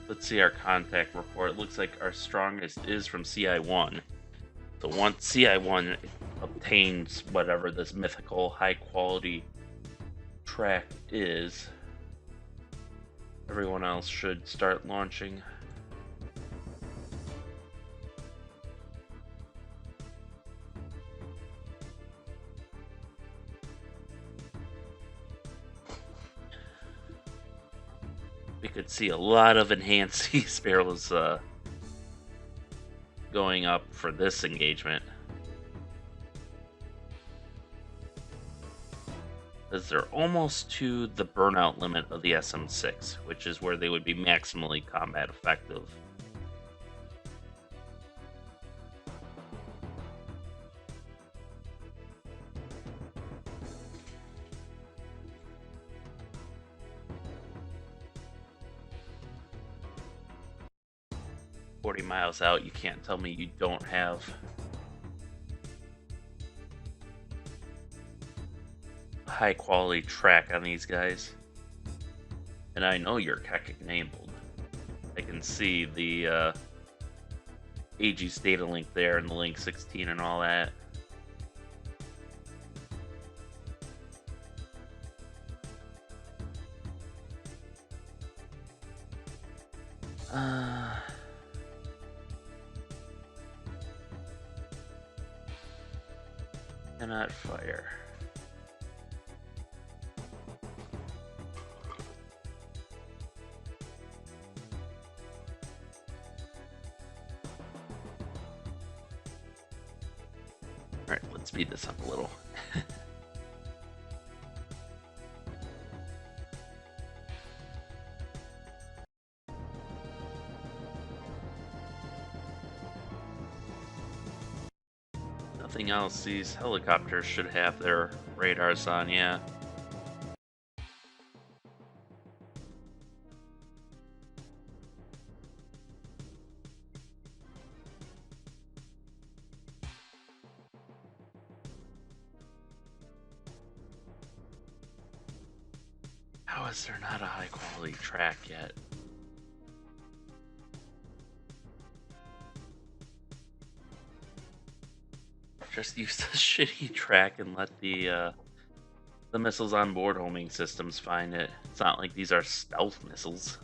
Let's see our contact report. It looks like our strongest is from CI1. So once CI1 obtains whatever this mythical high quality track is, everyone else should start launching. We could see a lot of enhanced sea sparrows going up for this engagement. Because they're almost to the burnout limit of the SM6, which is where they would be maximally combat effective. Miles out, you can't tell me you don't have a high quality track on these guys. And I know you're KEK enabled. I can see the AG's data link there and the link 16 and all that. Cannot fire. Alright, let's speed this up a little. Nothing else. These helicopters should have their radars on, yeah. How is there not a high quality track yet? Just use the shitty track and let the missiles on board homing systems find it. It's not like these are stealth missiles.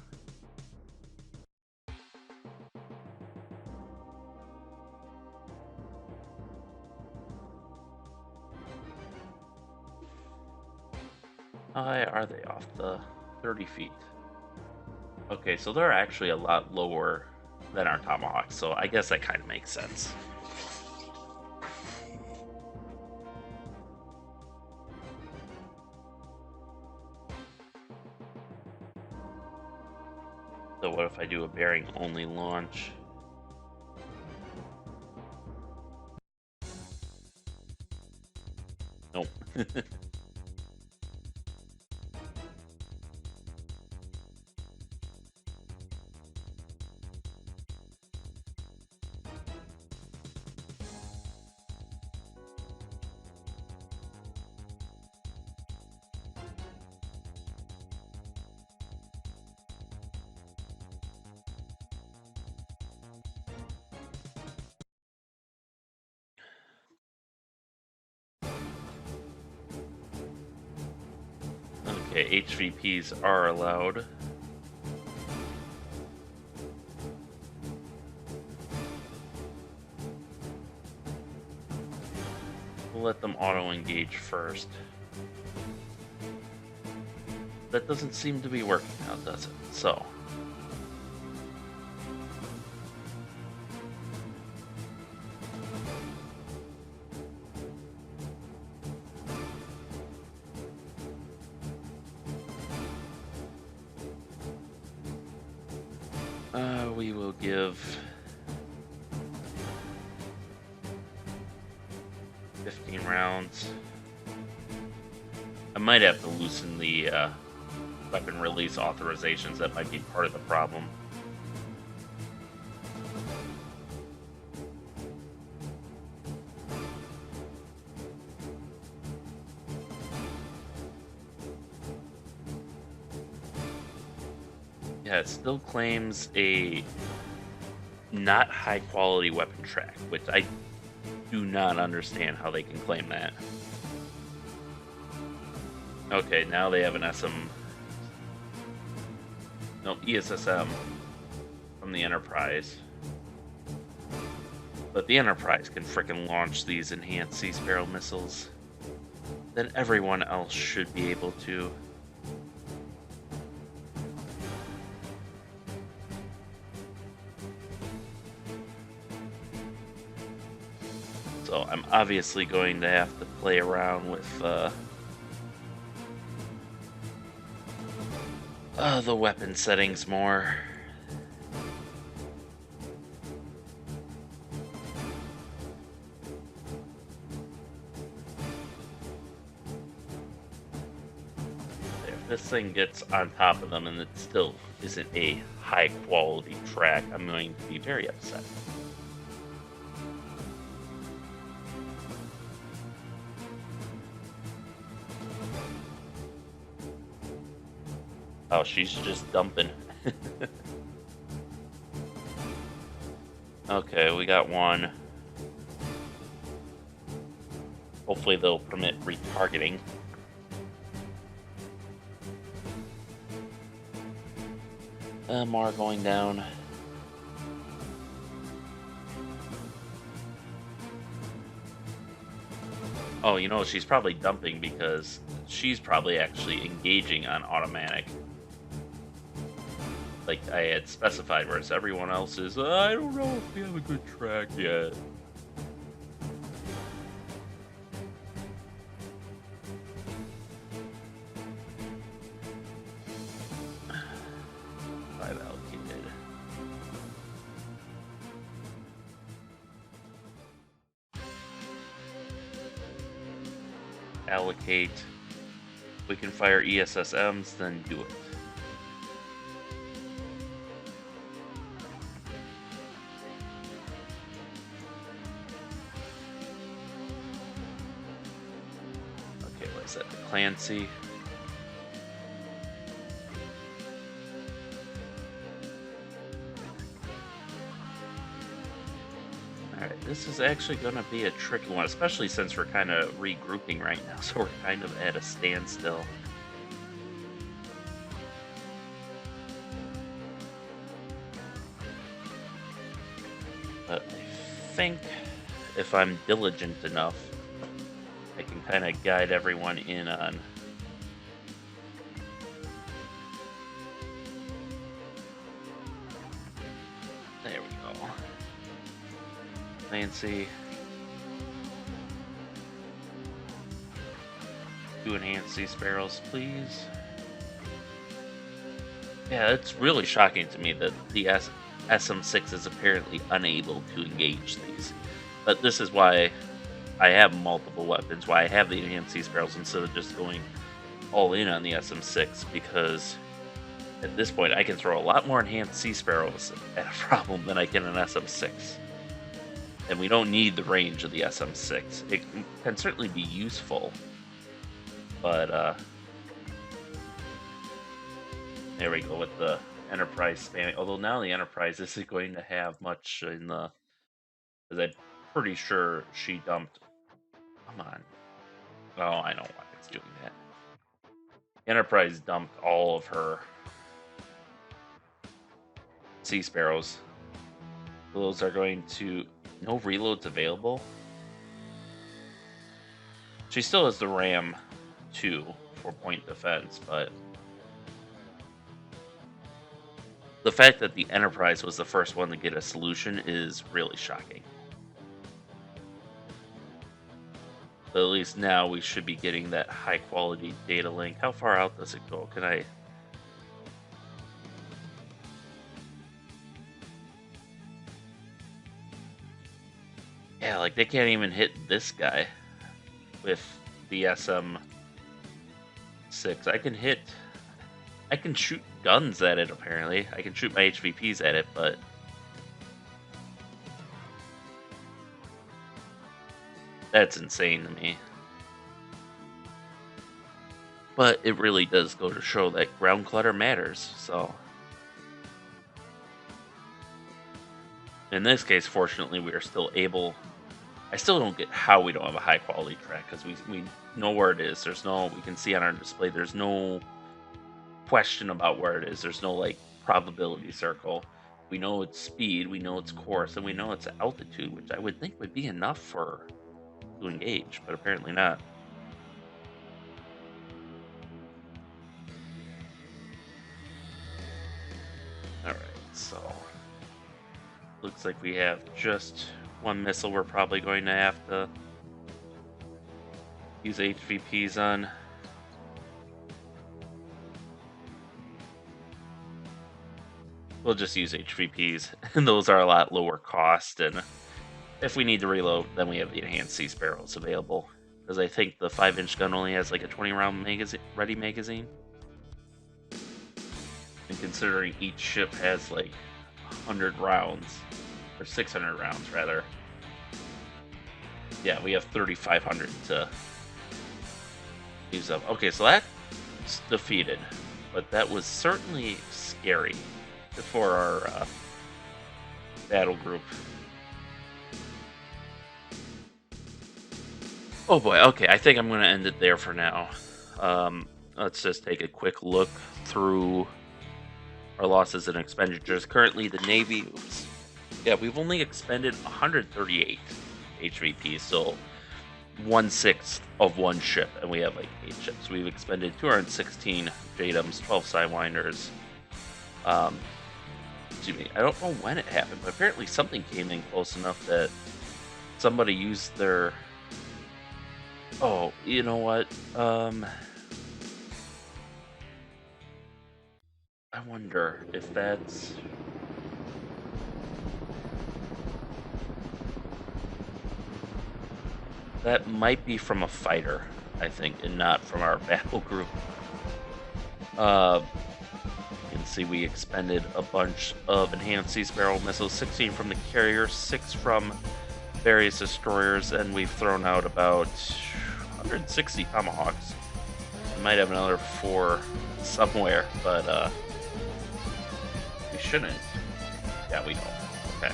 How high are they off the 30 feet? Okay, so they're actually a lot lower than our Tomahawk, so I guess that kind of makes sense. So what if I do a bearing only launch? Nope. Okay, HVPs are allowed. We'll let them auto-engage first. that doesn't seem to be working out, does it? So. We will give 15 rounds. I might have to loosen the weapon release authorizations. That might be part of the problem. Yeah, it still claims a not high quality weapon track, which I do not understand how they can claim that. Okay, now they have an ESSM from the Enterprise. But the Enterprise can frickin' launch these enhanced Sea Sparrow missiles. Then everyone else should be able to. So I'm obviously going to have to play around with the weapon settings more. If this thing gets on top of them and it still isn't a high quality track, I'm going to be very upset. Oh, she's just dumping. Okay, we got one. Hopefully they'll permit retargeting. More going down. Oh, you know, she's probably dumping because she's probably actually engaging on automatic. Like I had specified, whereas everyone else is, I don't know if we have a good track yet. I've allocated. Allocate. We can fire ESSMs, then do it. Clancy. Alright, this is actually going to be a tricky one, especially since we're kind of regrouping right now, so we're kind of at a standstill. But I think if I'm diligent enough, I can kind of guide everyone in on there we go. Nancy. 2 enhanced Sea Sparrows, please. Yeah, it's really shocking to me that the SM6 is apparently unable to engage these. But this is why I have multiple weapons, why I have the enhanced Sea Sparrows instead of just going all in on the SM6, because at this point I can throw a lot more enhanced Sea Sparrows at a problem than I can an SM6. And we don't need the range of the SM6. It can certainly be useful, but there we go with the Enterprise spanning. Although now the Enterprise isn't going to have much in the, because I'm pretty sure she dumped. Come on. Oh, I know why it's doing that. Enterprise dumped all of her Sea Sparrows. Those are going to... No reloads available? She still has the Ram 2 for point defense, but The fact that the Enterprise was the first one to get a solution is really shocking. But at least now we should be getting that high quality data link. How far out does it go? Can I... Yeah, like they can't even hit this guy with the SM6. I can shoot guns at it, apparently. I can shoot my HVPs at it, but... That's insane to me. But it really does go to show that ground clutter matters, so... In this case, fortunately, we are still able... I still don't get how we don't have a high quality track, because we know where it is. There's no... We can see on our display, there's no question about where it is. There's no, like, probability circle. We know its speed, we know its course, and we know its altitude, which I would think would be enough for... to engage, but apparently not. Alright, so... Looks like we have just one missile we're probably going to have to use HVPs on. We'll just use HVPs, and those are a lot lower cost, and if we need to reload, then we have the enhanced sea sparrows available. Because I think the 5-inch gun only has like a 20-round ready magazine. And considering each ship has like 100 rounds, or 600 rounds rather. Yeah, we have 3,500 to use up. Okay, so that's defeated. But that was certainly scary for our battle group. Oh boy, okay, I think I'm going to end it there for now. Let's just take a quick look through our losses and expenditures. Currently, the Navy... Oops. Yeah, we've only expended 138 HVPs, so 1/6 of one ship, and we have like 8 ships. We've expended 216 JDAMs, 12 Sidewinders. Excuse me, I don't know when it happened, but apparently something came in close enough that somebody used their... Oh, you know what? I wonder if that's... That might be from a fighter, I think, and not from our battle group. You can see we expended a bunch of enhanced Sea Sparrow missiles, 16 from the carrier, 6 from various destroyers, and we've thrown out about 160 Tomahawks. We might have another 4 somewhere, but we shouldn't. Yeah, we don't. Okay.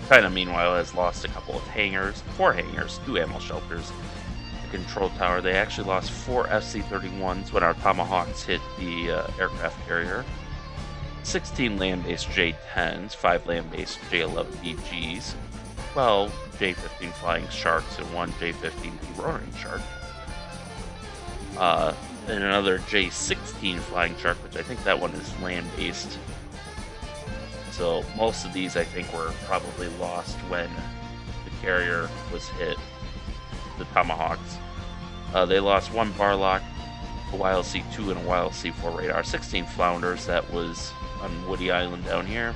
China, meanwhile, has lost a couple of hangars, 4 hangars, 2 ammo shelters, a control tower. They actually lost 4 FC-31s when our Tomahawks hit the aircraft carrier, 16 land-based J-10s, 5 land-based J-11 BGs, 12 J-15 Flying Sharks, and 1 J-15 Roaring Shark. And another J-16 Flying Shark, which I think that one is land-based. So most of these, I think, were probably lost when the carrier was hit, the Tomahawks. They lost 1 Barlock, a YLC-2, and a YLC-4 radar, 16 Flounders, that was on Woody Island down here.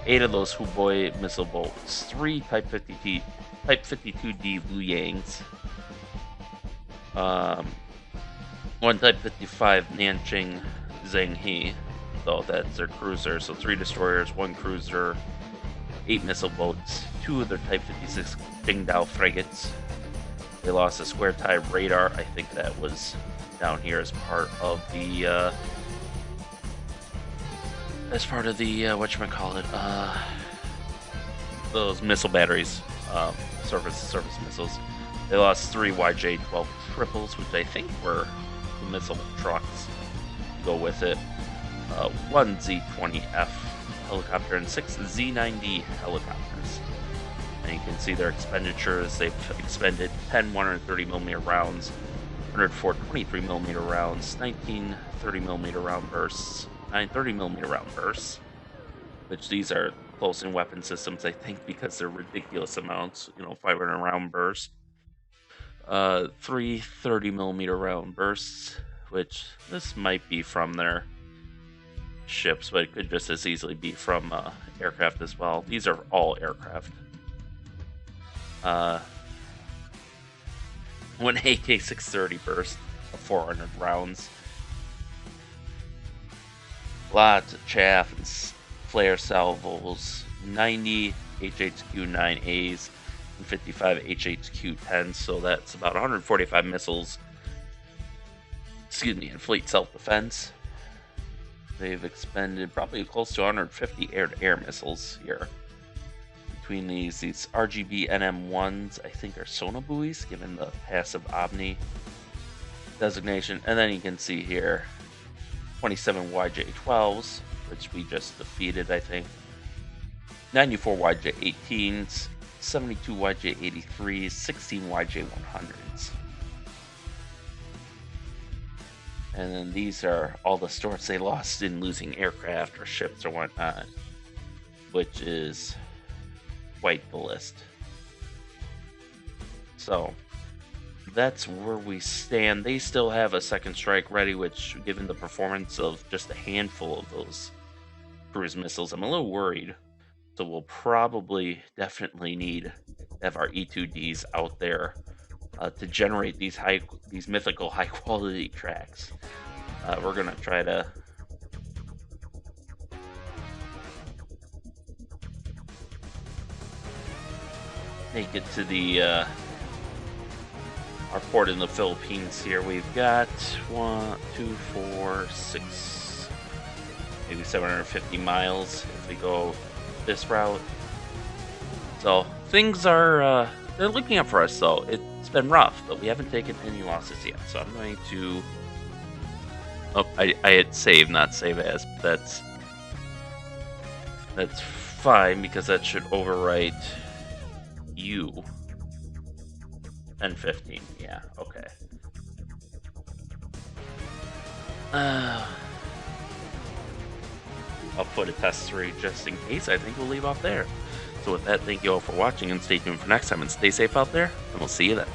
8 of those Huboy missile bolts, 3 Type 52D Blue Yangs, 1 Type 55 Nanjing Zhenghe, so that's their cruiser, so 3 destroyers, 1 cruiser, 8 missile boats, 2 of their Type 56 Qingdao frigates. They lost a square tie radar. I think that was down here as part of the whatchamacallit, those missile batteries, surface missiles. They lost 3 YJ-12 triples, which I think were the missile trucks to go with it. 1 Z-20F helicopter and 6 Z-90 helicopters. And you can see their expenditures. They've expended 10 130mm rounds, 104 23mm rounds, 19 30mm round bursts, 9 30mm round bursts, which these are close-in weapon systems, I think, because they're ridiculous amounts, 500 round bursts. 3 30mm round bursts, which this might be from their ships, but it could just as easily be from aircraft as well. These are all aircraft. One AK-630 burst of 400 rounds. Lots of chaff and flare salvos. 90 HHQ-9As and 55 HHQ-10s, so that's about 145 missiles. In fleet self-defense. They've expended probably close to 150 air-to-air missiles here. Between these RGB NM1s, I think, are sonar buoys, given the passive Omni designation. And then you can see here 27 YJ-12s, which we just defeated, I think. 94 YJ-18s, 72 YJ-83s, 16 YJ-100s. And then these are all the stores they lost in losing aircraft or ships or whatnot, which is quite the list. So that's where we stand. They still have a second strike ready, which, given the performance of just a handful of those cruise missiles, I'm a little worried. So we'll probably definitely need to have our E2Ds out there to generate these mythical high quality tracks. We're gonna try to make it to the our port in the Philippines here. We've got 1, 2, 4, 6, maybe 750 miles if we go this route. So things are they're looking up for us, though. It's been rough, but we haven't taken any losses yet. So I'm going to... Oh, I hit save, not save as. But that's fine, because that should overwrite you. 10-15, yeah, okay. I'll put a test 3 just in case. I think we'll leave off there. So with that, thank you all for watching, and stay tuned for next time, and stay safe out there, and we'll see you then.